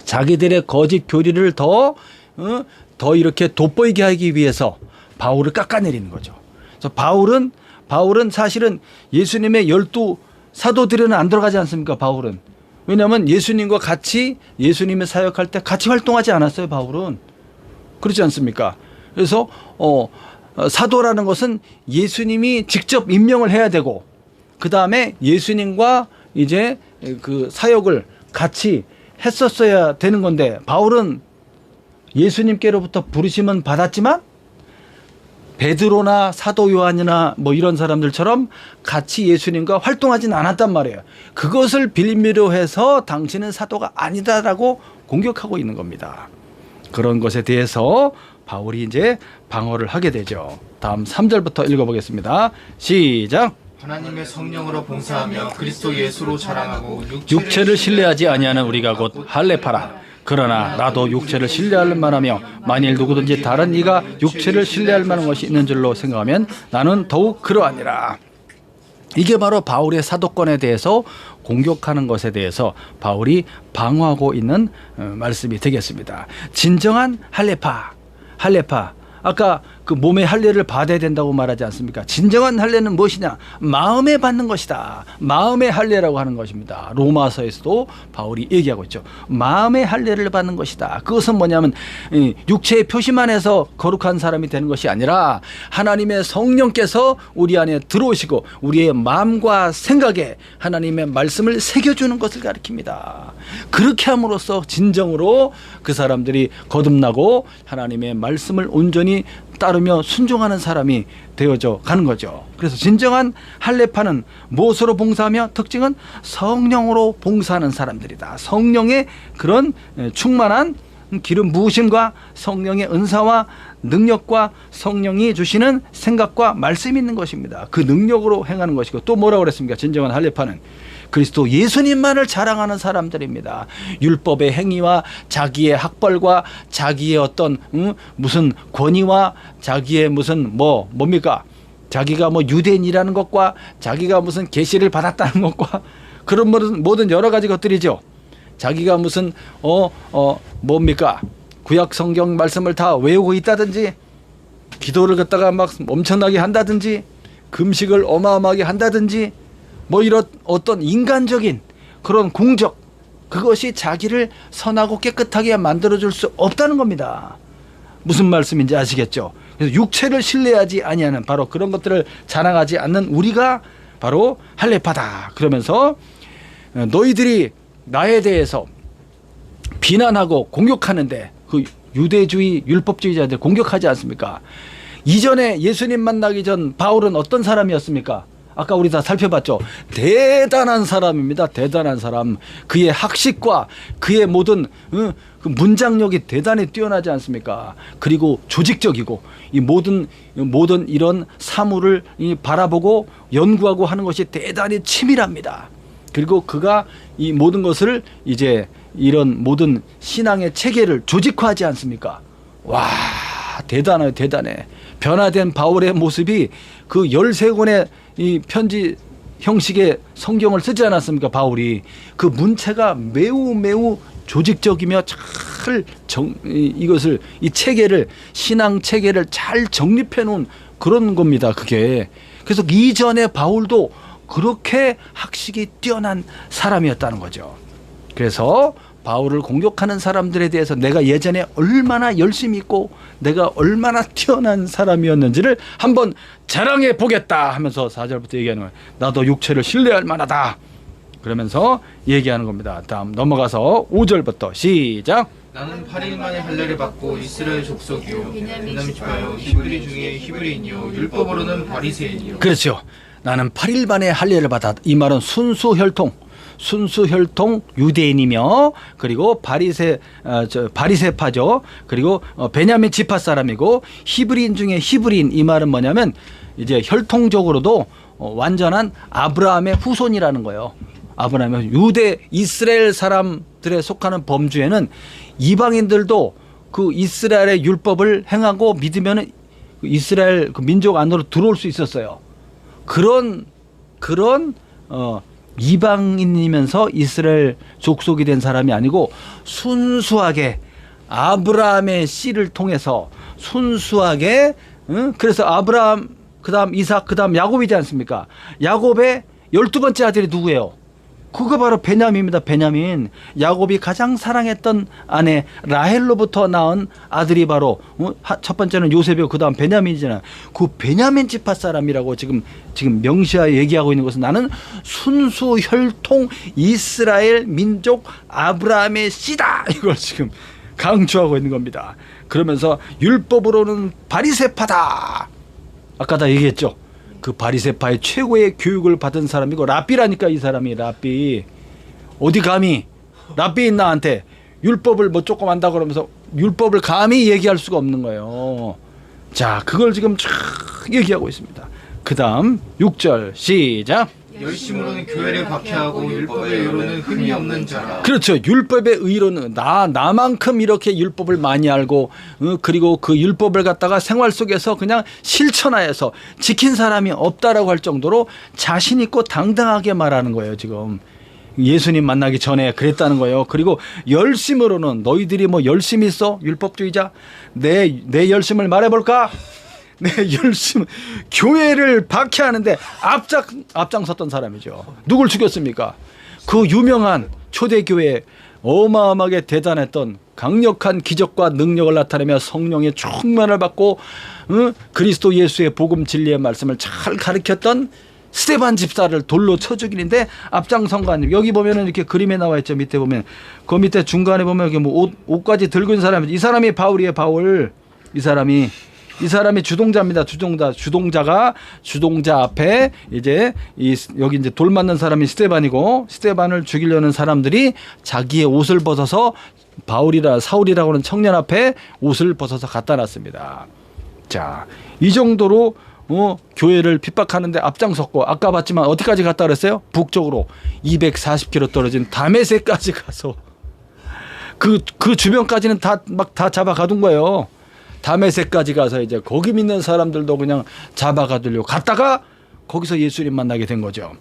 자기들의 거짓 교리를 더 이렇게 돋보이게 하기 위해서 바울을 깎아내리는 거죠. 그래서 바울은 사실은 예수님의 12 사도들에는 안 들어가지 않습니까? 바울은. 왜냐하면 예수님과 같이 예수님의 사역할 때 같이 활동하지 않았어요. 바울은. 그렇지 않습니까? 그래서 사도라는 것은 예수님이 직접 임명을 해야 되고 그 다음에 예수님과 이제 그 사역을 같이 했었어야 되는 건데 바울은 예수님께로부터 부르심은 받았지만 베드로나 사도 요한이나 뭐 이런 사람들처럼 같이 예수님과 활동하진 않았단 말이에요. 그것을 빌미로 해서 당신은 사도가 아니다라고 공격하고 있는 겁니다. 그런 것에 대해서 바울이 이제 방어를 하게 되죠. 다음 3절부터 읽어보겠습니다. 시작. 하나님의 성령으로 봉사하며 그리스도 예수로 자랑하고 육체를 신뢰하지 아니하는 우리가 곧 할례파라. 그러나 나도 육체를 신뢰할 만하며 만일 누구든지 다른 이가 육체를 신뢰할 만한 것이 있는 줄로 생각하면 나는 더욱 그러하니라. 이게 바로 바울의 사도권에 대해서 공격하는 것에 대해서 바울이 방어하고 있는 말씀이 되겠습니다. 진정한 할례파. 아까 그 몸의 할례를 받아야 된다고 말하지 않습니까? 진정한 할례는 무엇이냐? 마음에 받는 것이다. 마음의 할례라고 하는 것입니다. 로마서에서도 바울이 얘기하고 있죠. 마음의 할례를 받는 것이다. 그것은 뭐냐면 육체의 표시만 해서 거룩한 사람이 되는 것이 아니라 하나님의 성령께서 우리 안에 들어오시고 우리의 마음과 생각에 하나님의 말씀을 새겨주는 것을 가리킵니다. 그렇게 함으로써 진정으로 그 사람들이 거듭나고 하나님의 말씀을 온전히 따르며 순종하는 사람이 되어져 가는 거죠. 그래서 진정한 할례파는 무엇으로 봉사하며 특징은 성령으로 봉사하는 사람들이다. 성령의 그런 충만한 기름 부으심과 성령의 은사와 능력과 성령이 주시는 생각과 말씀이 있는 것입니다. 그 능력으로 행하는 것이고 또 뭐라고 그랬습니까? 진정한 할례파는 그리스도 예수님만을 자랑하는 사람들입니다. 율법의 행위와 자기의 학벌과 자기의 어떤 무슨 권위와 자기의 무슨 뭡니까? 자기가 뭐 유대인이라는 것과 자기가 무슨 계시를 받았다는 것과 그런 모든 여러 가지 것들이죠. 자기가 무슨 뭡니까? 구약 성경 말씀을 다 외우고 있다든지 기도를 갖다가 막 엄청나게 한다든지 금식을 어마어마하게 한다든지 뭐 이런 어떤 인간적인 그런 공적 그것이 자기를 선하고 깨끗하게 만들어줄 수 없다는 겁니다. 무슨 말씀인지 아시겠죠? 그래서 육체를 신뢰하지 아니하는 바로 그런 것들을 자랑하지 않는 우리가 바로 할례파다. 그러면서 너희들이 나에 대해서 비난하고 공격하는데 그 유대주의 율법주의자들 공격하지 않습니까? 이전에 예수님 만나기 전 바울은 어떤 사람이었습니까? 아까 우리 다 살펴봤죠. 대단한 사람입니다. 대단한 사람. 그의 학식과 그의 모든 그 문장력이 대단히 뛰어나지 않습니까? 그리고 조직적이고 이 모든 이런 사물을 바라보고 연구하고 하는 것이 대단히 치밀합니다. 그리고 그가 이 모든 것을 이제 이런 모든 신앙의 체계를 조직화하지 않습니까? 와, 대단해. 변화된 바울의 모습이 그 13권의 이 편지 형식의 성경을 쓰지 않았습니까? 바울이 그 문체가 매우 조직적이며 잘 이것을 이 체계를 신앙 체계를 잘 정립해 놓은 그런 겁니다. 그게 그래서 이전에 바울도 그렇게 학식이 뛰어난 사람이었다는 거죠. 그래서 바울을 공격하는 사람들에 대해서 내가 예전에 얼마나 열심히 있고 내가 얼마나 뛰어난 사람이었는지를 한번 자랑해 보겠다 하면서 4절부터 얘기하는 거예요. 나도 육체를 신뢰할 만하다. 그러면서 얘기하는 겁니다. 다음 넘어가서 5절부터 시작. 나는 8일 만에 할례를 받고 이스라엘 족속이요 베냐민 지파요 히브리 중에 히브리인이요 율법으로는 바리새인이요. 그렇죠. 나는 8일 만에 할례를 받았다. 이 말은 순수 혈통 순수 혈통 유대인이며 그리고 바리새파죠. 그리고 베냐민 지파 사람이고 히브리인 중에 히브리인 이 말은 뭐냐면 이제 혈통적으로도 완전한 아브라함의 후손이라는 거예요. 아브라함의 유대 이스라엘 사람들에 속하는 범주에는 이방인들도 그 이스라엘의 율법을 행하고 믿으면 이스라엘 그 민족 안으로 들어올 수 있었어요. 그런 이방인이면서 이스라엘 족속이 된 사람이 아니고 순수하게 아브라함의 씨를 통해서 순수하게 그래서 아브라함 그다음 이삭 그다음 야곱이지 않습니까? 야곱의 12번째 아들이 누구예요? 그거 바로 베냐민입니다. 베냐민. 야곱이 가장 사랑했던 아내 라헬로부터 낳은 아들이 바로 첫 번째는 요셉이고 그다음 베냐민이잖아요. 그 베냐민 지파 사람이라고 지금 명시하여 얘기하고 있는 것은 나는 순수 혈통 이스라엘 민족 아브라함의 씨다. 이걸 지금 강조하고 있는 겁니다. 그러면서 율법으로는 바리새파다. 아까 다 얘기했죠. 그 바리새파의 최고의 교육을 받은 사람이고 랍비라니까 이 사람이 랍비. 어디 감히 랍비인 나한테 율법을 뭐 조금 안다 그러면서 율법을 감히 얘기할 수가 없는 거예요. 자, 그걸 지금 쫙 얘기하고 있습니다. 그 다음 6절 시작. 열심으로는 교회를 박해하고 율법의 의로는 흠이 없는 자라. 그렇죠. 율법의 의로는 나만큼 이렇게 율법을 많이 알고 그리고 그 율법을 갖다가 생활 속에서 그냥 실천하여서 지킨 사람이 없다라고 할 정도로 자신 있고 당당하게 말하는 거예요. 지금 예수님 만나기 전에 그랬다는 거예요. 그리고 열심으로는 너희들이 뭐 열심히 있어? 율법주의자? 내 열심을 말해볼까? 네, 열심 교회를 박해하는데 앞장섰던 사람이죠. 누굴 죽였습니까? 그 유명한 초대교회 어마어마하게 대단했던 강력한 기적과 능력을 나타내며 성령의 충만을 받고 그리스도 예수의 복음 진리의 말씀을 잘 가르쳤던 스데반 집사를 돌로 쳐 죽이는데 앞장선 거 아니에요. 여기 보면은 이렇게 그림에 나와 있죠. 밑에 보면 그 밑에 중간에 보면 여기 뭐 옷까지 들고 있는 사람이 이 사람이 바울이에요. 바울. 이 사람이 주동자입니다. 주동자가 주동자 앞에 이제 여기 이제 돌 맞는 사람이 스데반이고 스데반을 죽이려는 사람들이 자기의 옷을 벗어서 사울이라고 하는 청년 앞에 옷을 벗어서 갖다 놨습니다. 자, 이 정도로 교회를 핍박하는데 앞장섰고 아까 봤지만 어디까지 갔다 그랬어요? 북쪽으로 240km 떨어진 다메섹까지 가서 그 주변까지는 다 잡아 가둔 거예요. 다메섹까지 가서 이제 거기 믿는 사람들도 그냥 잡아가두려고 갔다가 거기서 예수님 만나게 된 거죠.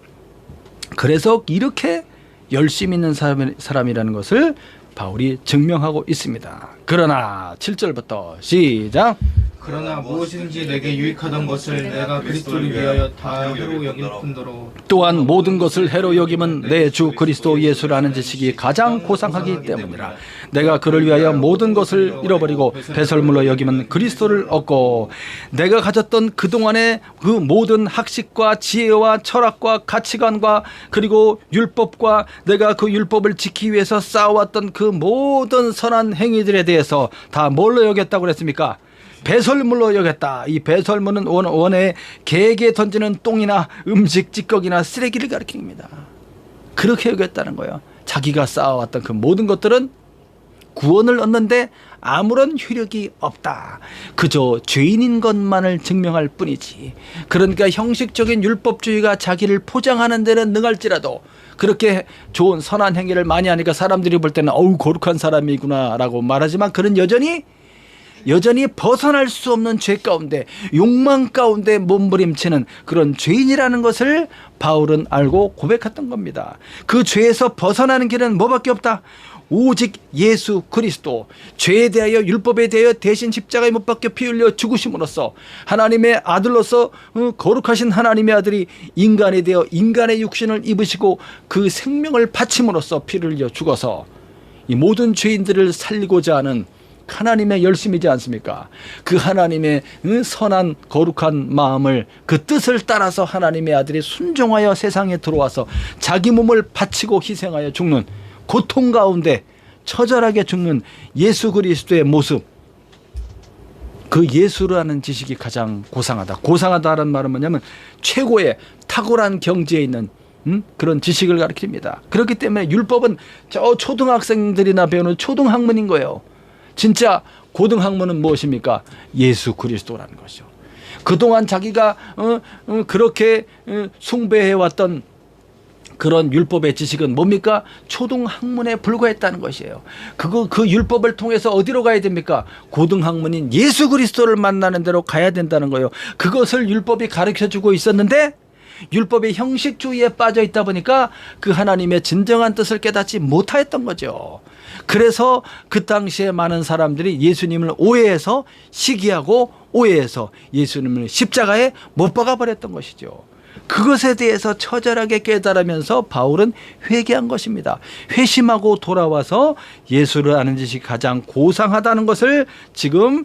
그래서 이렇게 열심히 있는 사람이라는 것을 바울이 증명하고 있습니다. 그러나 7절부터 시작. 그러나 무엇이든지 내게 유익하던 것을 내가 그리스도를 위하여 다 해로 여길 뿐더러 또한 모든 것을 해로 여김은 내 주 그리스도 예수라는 지식이 가장 고상하기 때문이라. 내가 그를 위하여 모든 것을 잃어버리고 배설물로 여김은 그리스도를 얻고 내가 가졌던 그동안의 그 모든 학식과 지혜와 철학과 가치관과 그리고 율법과 내가 그 율법을 지키기 위해서 쌓아왔던 그 모든 선한 행위들에 대해서 다 뭘로 여겼다고 그랬습니까? 배설물로 여겼다. 이 배설물은 원에 개에게 던지는 똥이나 음식 찌꺼기나 쓰레기를 가리킵니다. 그렇게 여겼다는 거예요. 자기가 쌓아왔던 그 모든 것들은 구원을 얻는데 아무런 효력이 없다. 그저 죄인인 것만을 증명할 뿐이지. 그러니까 형식적인 율법주의가 자기를 포장하는 데는 능할지라도 그렇게 좋은 선한 행위를 많이 하니까 사람들이 볼 때는 어우 거룩한 사람이구나 라고 말하지만 그는 여전히 벗어날 수 없는 죄 가운데 욕망 가운데 몸부림치는 그런 죄인이라는 것을 바울은 알고 고백했던 겁니다. 그 죄에서 벗어나는 길은 뭐밖에 없다. 오직 예수 그리스도. 죄에 대하여 율법에 대하여 대신 십자가에 못 박혀 피 흘려 죽으심으로써 하나님의 아들로서 거룩하신 하나님의 아들이 인간에 대하여 인간의 육신을 입으시고 그 생명을 바침으로써 피를 흘려 죽어서 이 모든 죄인들을 살리고자 하는 하나님의 열심이지 않습니까? 그 하나님의 선한 거룩한 마음을 그 뜻을 따라서 하나님의 아들이 순종하여 세상에 들어와서 자기 몸을 바치고 희생하여 죽는 고통 가운데 처절하게 죽는 예수 그리스도의 모습, 그 예수라는 지식이 가장 고상하다. 고상하다는 말은 뭐냐면 최고의 탁월한 경지에 있는 그런 지식을 가르칩니다. 그렇기 때문에 율법은 저 초등학생들이나 배우는 초등학문인 거예요. 진짜 고등학문은 무엇입니까? 예수 그리스도라는 것이죠. 그동안 자기가 그렇게 숭배해왔던 그런 율법의 지식은 뭡니까? 초등학문에 불과했다는 것이에요. 그 율법을 통해서 어디로 가야 됩니까? 고등학문인 예수 그리스도를 만나는 데로 가야 된다는 거예요. 그것을 율법이 가르쳐주고 있었는데 율법의 형식주의에 빠져 있다 보니까 그 하나님의 진정한 뜻을 깨닫지 못하였던 거죠. 그래서 그 당시에 많은 사람들이 예수님을 오해해서 시기하고 오해해서 예수님을 십자가에 못 박아 버렸던 것이죠. 그것에 대해서 처절하게 깨달으면서 바울은 회개한 것입니다. 회심하고 돌아와서 예수를 아는 것이 가장 고상하다는 것을 지금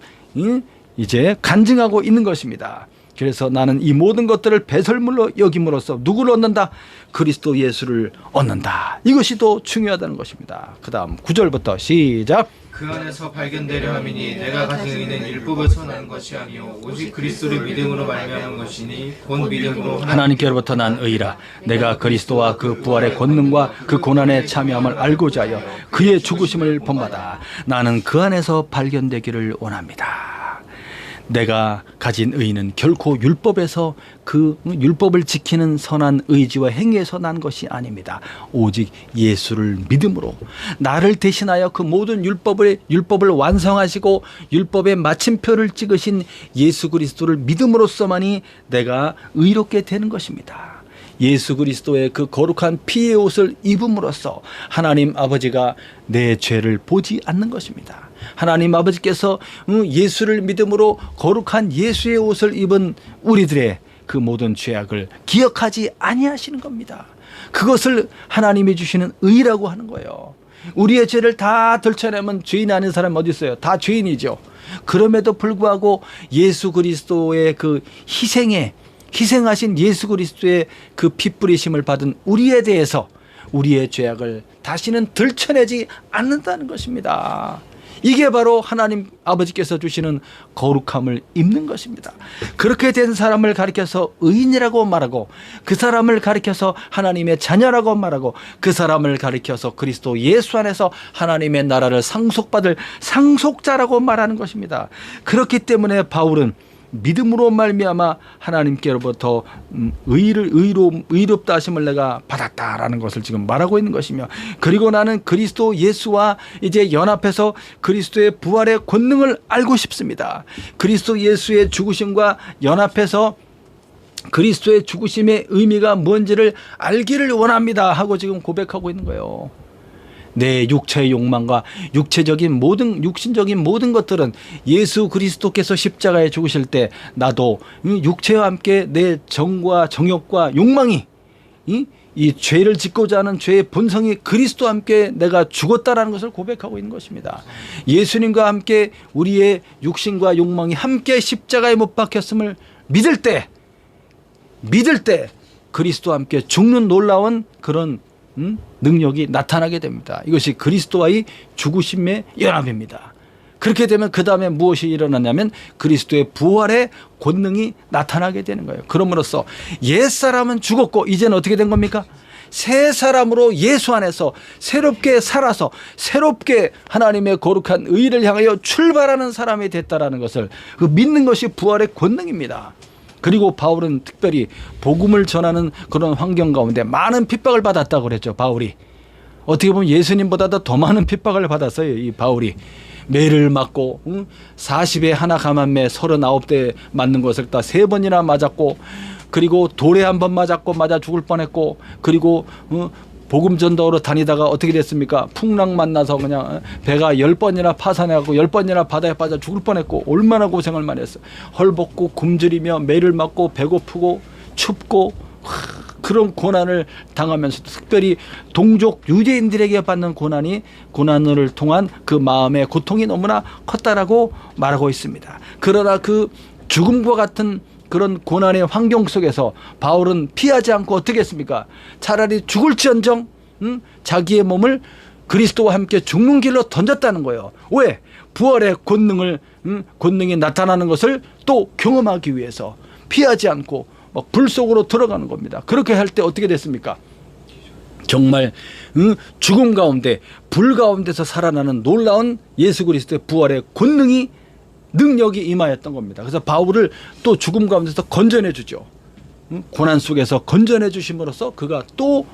이제 간증하고 있는 것입니다. 그래서 나는 이 모든 것들을 배설물로 여김으로써 누구를 얻는다? 그리스도 예수를 얻는다. 이것이 더 중요하다는 것입니다. 그 다음 9절부터 시작. 그 안에서 발견되려 함이니 내가 가진 의는 율법에서 나는 것이 아니요 오직 그리스도를 믿음으로 말미암은 것이니 곧 믿음으로 하나님께로부터 난 의라. 내가 그리스도와 그 부활의 권능과 그 고난에 참여함을 알고자 하여 그의 죽으심을 본받아 나는 그 안에서 발견되기를 원합니다. 내가 가진 의는 결코 율법에서 그 율법을 지키는 선한 의지와 행위에서 난 것이 아닙니다. 오직 예수를 믿음으로 나를 대신하여 그 모든 율법을 완성하시고 율법의 마침표를 찍으신 예수 그리스도를 믿음으로써만이 내가 의롭게 되는 것입니다. 예수 그리스도의 그 거룩한 피의 옷을 입음으로써 하나님 아버지가 내 죄를 보지 않는 것입니다. 하나님 아버지께서 예수를 믿음으로 거룩한 예수의 옷을 입은 우리들의 그 모든 죄악을 기억하지 아니하시는 겁니다. 그것을 하나님이 주시는 의라고 하는 거예요. 우리의 죄를 다 들춰내면 죄인 아닌 사람 어디 있어요? 다 죄인이죠. 그럼에도 불구하고 예수 그리스도의 그 희생하신 예수 그리스도의 그 피 뿌리심을 받은 우리에 대해서 우리의 죄악을 다시는 들춰내지 않는다는 것입니다. 이게 바로 하나님 아버지께서 주시는 거룩함을 입는 것입니다. 그렇게 된 사람을 가리켜서 의인이라고 말하고 그 사람을 가리켜서 하나님의 자녀라고 말하고 그 사람을 가리켜서 그리스도 예수 안에서 하나님의 나라를 상속받을 상속자라고 말하는 것입니다. 그렇기 때문에 바울은 믿음으로 말미암아 하나님께로부터 의롭다 하심을 내가 받았다라는 것을 지금 말하고 있는 것이며, 그리고 나는 그리스도 예수와 이제 연합해서 그리스도의 부활의 권능을 알고 싶습니다. 그리스도 예수의 죽으심과 연합해서 그리스도의 죽으심의 의미가 뭔지를 알기를 원합니다 하고 지금 고백하고 있는 거예요. 내 육체의 욕망과 육신적인 모든 것들은 예수 그리스도께서 십자가에 죽으실 때 나도 육체와 함께 내 정과 정욕과 욕망이 이 죄를 짓고자 하는 죄의 본성이 그리스도와 함께 내가 죽었다라는 것을 고백하고 있는 것입니다. 예수님과 함께 우리의 육신과 욕망이 함께 십자가에 못 박혔음을 믿을 때 그리스도와 함께 죽는 놀라운 그런 능력이 나타나게 됩니다. 이것이 그리스도와의 죽으심의 연합입니다. 그렇게 되면 그 다음에 무엇이 일어나냐면 그리스도의 부활의 권능이 나타나게 되는 거예요. 그럼으로써 옛사람은 죽었고 이제는 어떻게 된 겁니까? 새 사람으로 예수 안에서 새롭게 살아서 새롭게 하나님의 거룩한 의를 향하여 출발하는 사람이 됐다라는 것을 믿는 것이 부활의 권능입니다. 그리고 바울은 특별히 복음을 전하는 그런 환경 가운데 많은 핍박을 받았다고 그랬죠. 바울이 어떻게 보면 예수님보다도 더 많은 핍박을 받았어요. 이 바울이 매를 맞고 40에 하나 감한매 39대 맞는 것을 다 3번이나 맞았고, 그리고 돌에 한 번 맞았고 맞아 죽을 뻔했고, 그리고 복음 전도로 다니다가 어떻게 됐습니까? 풍랑 만나서 그냥 배가 10번이나 파산해갖고 10번이나 바다에 빠져 죽을 뻔했고, 얼마나 고생을 많이 했어. 헐벗고 굶주리며 매를 맞고 배고프고 춥고 그런 고난을 당하면서도 특별히 동족 유대인들에게 받는 고난을 통한 그 마음의 고통이 너무나 컸다라고 말하고 있습니다. 그러나 그 죽음과 같은 그런 고난의 환경 속에서 바울은 피하지 않고 어떻게 했습니까? 차라리 죽을지언정 자기의 몸을 그리스도와 함께 죽는 길로 던졌다는 거예요. 왜? 부활의 권능이 나타나는 것을 또 경험하기 위해서 피하지 않고 막 불 속으로 들어가는 겁니다. 그렇게 할 때 어떻게 됐습니까? 정말 죽음 가운데 불 가운데서 살아나는 놀라운 예수 그리스도의 부활의 권능이 능력이 임하였던 겁니다. 그래서 바울을 또 죽음 가운데서 건져내 주죠. 고난 속에서 건져내 주심으로써 그가 또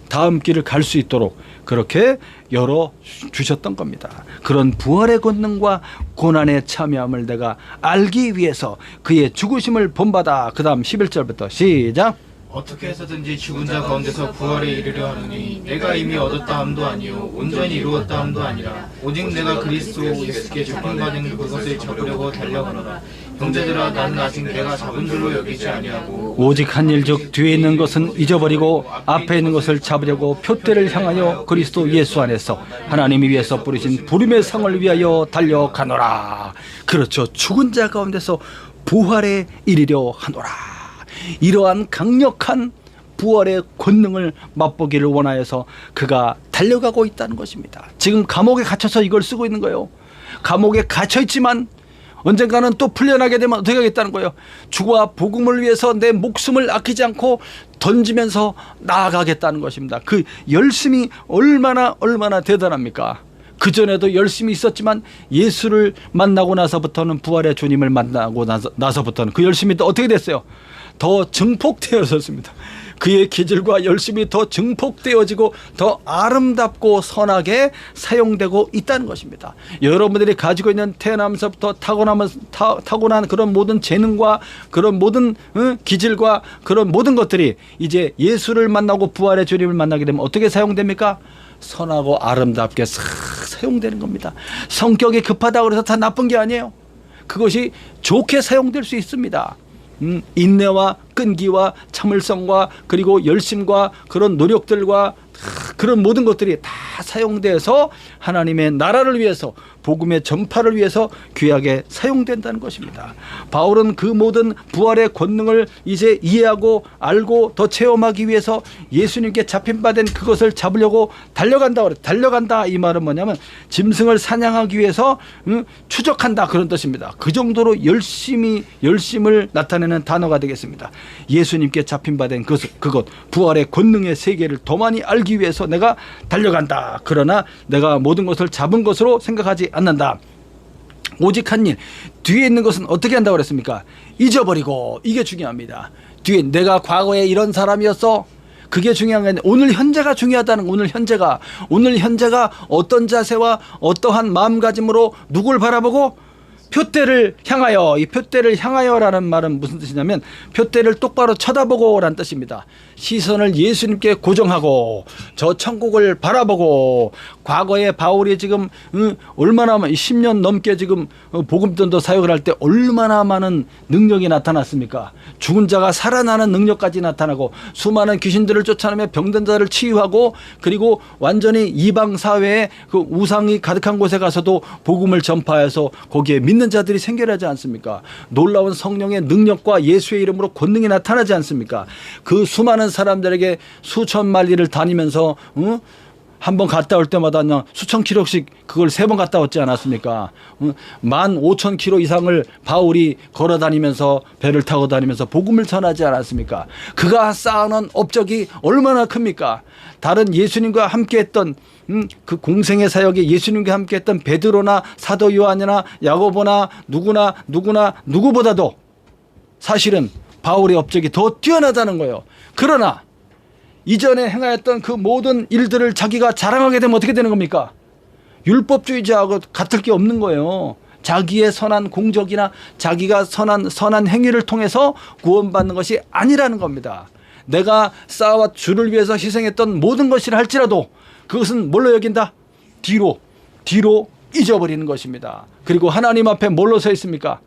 다음 길을 갈 수 있도록 그렇게 열어 주셨던 겁니다. 그런 부활의 권능과 고난에 참여함을 내가 알기 위해서 그의 죽으심을 본받아. 그 다음 11절부터 시작. 어떻게 해서든지 죽은 자 가운데서 부활에 이르려 하느니 내가 이미 얻었다 함도 아니요 온전히 이루었다 함도 아니라 오직 내가 그리스도 예수께 잡힌받은 그것을 잡으려고 달려가노라. 형제들아 나는 아직 내가 잡은 줄로 여기지 아니하고 오직 한 일 즉 뒤에 있는 것은 잊어버리고 앞에 있는 것을 잡으려고 표대를 향하여 그리스도 예수 안에서 하나님이 위해서 뿌리신 부름의 상을 위하여 달려가노라. 그렇죠. 죽은 자 가운데서 부활에 이르려 하노라. 이러한 강력한 부활의 권능을 맛보기를 원하여서 그가 달려가고 있다는 것입니다. 지금 감옥에 갇혀서 이걸 쓰고 있는 거예요. 감옥에 갇혀 있지만 언젠가는 또 풀려나게 되면 어떻게 하겠다는 거예요. 주와 복음을 위해서 내 목숨을 아끼지 않고 던지면서 나아가겠다는 것입니다. 그 열심이 얼마나 대단합니까? 그전에도 열심히 있었지만 예수를 만나고 나서부터는 부활의 주님을 만나고 나서부터는 그 열심이 또 어떻게 됐어요? 더 증폭되어졌습니다. 그의 기질과 열심이 더 증폭되어지고 더 아름답고 선하게 사용되고 있다는 것입니다. 여러분들이 가지고 있는 태어나면서부터 타고난 그런 모든 재능과 그런 모든 기질과 그런 모든 것들이 이제 예수를 만나고 부활의 주님을 만나게 되면 어떻게 사용됩니까? 선하고 아름답게 싹 사용되는 겁니다. 성격이 급하다고 해서 다 나쁜 게 아니에요. 그것이 좋게 사용될 수 있습니다. 인내와 끈기와 참을성과 그리고 열심과 그런 노력들과 그런 모든 것들이 다 사용돼서 하나님의 나라를 위해서 복음의 전파를 위해서 귀하게 사용된다는 것입니다. 바울은 그 모든 부활의 권능을 이제 이해하고 알고 더 체험하기 위해서 예수님께 잡힌 바 된 그것을 잡으려고 달려간다. 이 말은 뭐냐면 짐승을 사냥하기 위해서 추적한다 그런 뜻입니다. 그 정도로 열심을 나타내는 단어가 되겠습니다. 예수님께 잡힌 바 된 그것 부활의 권능의 세계를 더 많이 알기 위해서 내가 달려간다. 그러나 내가 모든 것을 잡은 것으로 생각하지 않는다. 오직 한 일, 뒤에 있는 것은 어떻게 한다고 그랬습니까? 잊어버리고. 이게 중요합니다. 뒤에 내가 과거에 이런 사람이었어. 그게 중요한 게 아니라 오늘 현재가 중요하다는 거예요. 오늘 현재가 어떤 자세와 어떠한 마음가짐으로 누굴 바라보고 표대를 향하여. 이 표대를 향하여라는 말은 무슨 뜻이냐면 표대를 똑바로 쳐다보고 라는 뜻입니다. 시선을 예수님께 고정하고 저 천국을 바라보고. 과거에 바울이 지금 얼마나 10년 넘게 지금 복음전도 사역을 할 때 얼마나 많은 능력이 나타났습니까? 죽은 자가 살아나는 능력까지 나타나고 수많은 귀신들을 쫓아내며 병든 자를 치유하고 그리고 완전히 이방 사회에 그 우상이 가득한 곳에 가서도 복음을 전파해서 거기에 믿는 자들이 생겨나지 않습니까? 놀라운 성령의 능력과 예수의 이름으로 권능이 나타나지 않습니까? 그 수많은 사람들에게 수천 마리를 다니면서 한 번 갔다 올 때마다 그냥 수천 킬로씩 그걸 3번 갔다 왔지 않았습니까? 15,000킬로 이상을 바울이 걸어 다니면서 배를 타고 다니면서 복음을 전하지 않았습니까? 그가 쌓아놓은 업적이 얼마나 큽니까? 다른 예수님과 함께했던 그 공생의 사역에 예수님과 함께했던 베드로나 사도 요한이나 야고보나 누구보다도 사실은 바울의 업적이 더 뛰어나다는 거예요. 그러나 이전에 행하였던 그 모든 일들을 자기가 자랑하게 되면 어떻게 되는 겁니까? 율법주의자하고 같을 게 없는 거예요. 자기의 선한 공적이나 자기가 선한 행위를 통해서 구원받는 것이 아니라는 겁니다. 내가 쌓아와 주를 위해서 희생했던 모든 것이라 할지라도 그것은 뭘로 여긴다? 뒤로 잊어버리는 것입니다. 그리고 하나님 앞에 뭘로 서 있습니까?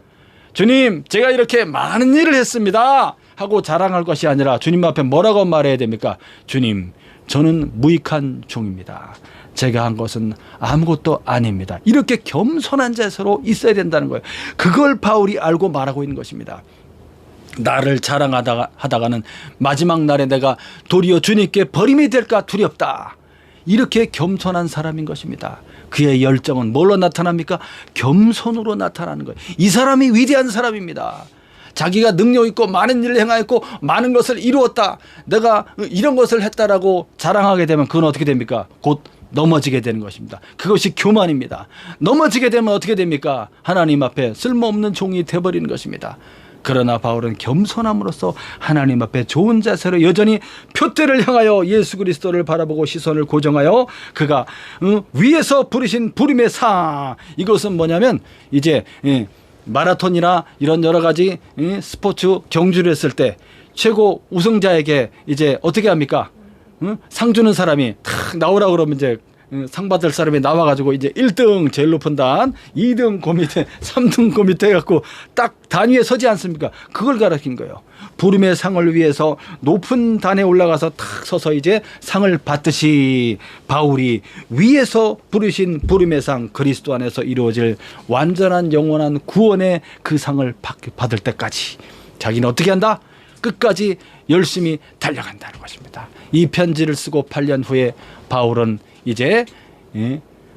주님, 제가 이렇게 많은 일을 했습니다 하고 자랑할 것이 아니라 주님 앞에 뭐라고 말해야 됩니까? 주님, 저는 무익한 종입니다. 제가 한 것은 아무것도 아닙니다. 이렇게 겸손한 자세로 있어야 된다는 거예요. 그걸 바울이 알고 말하고 있는 것입니다. 나를 자랑하다가는 마지막 날에 내가 도리어 주님께 버림이 될까 두렵다. 이렇게 겸손한 사람인 것입니다. 그의 열정은 뭘로 나타납니까? 겸손으로 나타나는 거예요. 이 사람이 위대한 사람입니다. 자기가 능력 있고 많은 일을 행하였고 많은 것을 이루었다, 내가 이런 것을 했다라고 자랑하게 되면 그건 어떻게 됩니까? 곧 넘어지게 되는 것입니다. 그것이 교만입니다. 넘어지게 되면 어떻게 됩니까? 하나님 앞에 쓸모없는 종이 되어버리는 것입니다. 그러나 바울은 겸손함으로써 하나님 앞에 좋은 자세로 여전히 표대를 향하여 예수 그리스도를 바라보고 시선을 고정하여 그가 위에서 부르신 부름의 상, 이것은 뭐냐면 이제 마라톤이나 이런 여러 가지 스포츠 경주를 했을 때 최고 우승자에게 이제 어떻게 합니까? 상 주는 사람이 탁 나오라 그러면 이제 상 받을 사람이 나와가지고 이제 1등 제일 높은 단, 2등 그 밑에, 3등 그 밑에 해갖고 딱 단위에 서지 않습니까? 그걸 가르친 거예요. 부름의 상을 위해서 높은 단에 올라가서 탁 서서 이제 상을 받듯이 바울이 위에서 부르신 부름의 상, 그리스도 안에서 이루어질 완전한 영원한 구원의 그 상을 받을 때까지 자기는 어떻게 한다? 끝까지 열심히 달려간다는 것입니다. 이 편지를 쓰고 8년 후에 바울은 이제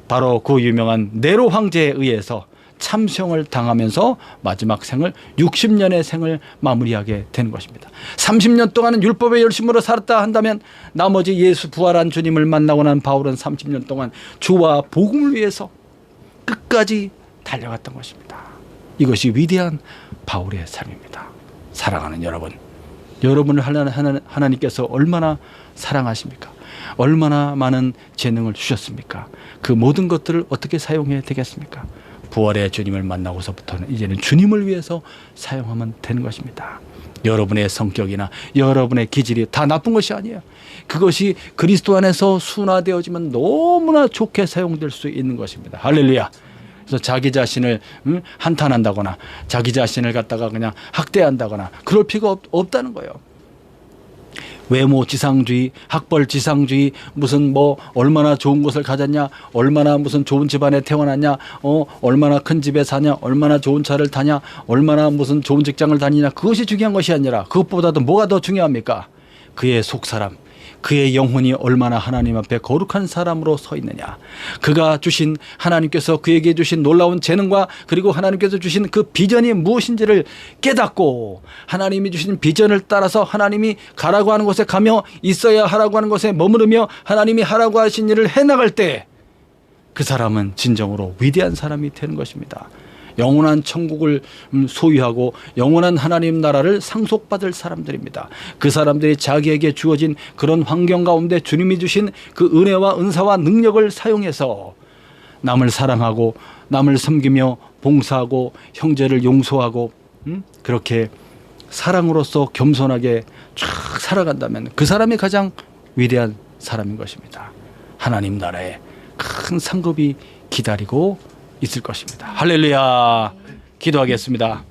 바로 그 유명한 네로 황제에 의해서 참수형을 당하면서 마지막 생을 60년의 생을 마무리하게 되는 것입니다. 30년 동안은 율법의 열심으로 살았다 한다면 나머지 예수 부활한 주님을 만나고 난 바울은 30년 동안 주와 복음을 위해서 끝까지 달려갔던 것입니다. 이것이 위대한 바울의 삶입니다. 사랑하는 여러분, 여러분을 하나님께서 얼마나 사랑하십니까? 얼마나 많은 재능을 주셨습니까? 그 모든 것들을 어떻게 사용해야 되겠습니까? 부활의 주님을 만나고서부터는 이제는 주님을 위해서 사용하면 되는 것입니다. 여러분의 성격이나 여러분의 기질이 다 나쁜 것이 아니에요. 그것이 그리스도 안에서 순화되어지면 너무나 좋게 사용될 수 있는 것입니다. 할렐루야. 그래서 자기 자신을 한탄한다거나 자기 자신을 갖다가 그냥 학대한다거나 그럴 필요가 없다는 거예요. 외모 지상주의, 학벌 지상주의, 무슨 뭐 얼마나 좋은 곳을 가졌냐, 얼마나 무슨 좋은 집안에 태어났냐, 얼마나 큰 집에 사냐, 얼마나 좋은 차를 타냐, 얼마나 무슨 좋은 직장을 다니냐, 그것이 중요한 것이 아니라 그것보다도 뭐가 더 중요합니까? 그의 속사람, 그의 영혼이 얼마나 하나님 앞에 거룩한 사람으로 서 있느냐, 그가 주신 하나님께서 그에게 주신 놀라운 재능과 그리고 하나님께서 주신 그 비전이 무엇인지를 깨닫고 하나님이 주신 비전을 따라서 하나님이 가라고 하는 곳에 가며 있어야 하라고 하는 곳에 머무르며 하나님이 하라고 하신 일을 해나갈 때 그 사람은 진정으로 위대한 사람이 되는 것입니다. 영원한 천국을 소유하고 영원한 하나님 나라를 상속받을 사람들입니다. 그 사람들이 자기에게 주어진 그런 환경 가운데 주님이 주신 그 은혜와 은사와 능력을 사용해서 남을 사랑하고 남을 섬기며 봉사하고 형제를 용서하고 그렇게 사랑으로서 겸손하게 쫙 살아간다면 그 사람이 가장 위대한 사람인 것입니다. 하나님 나라에 큰 상급이 기다리고 있을 것입니다. 할렐루야. 기도하겠습니다.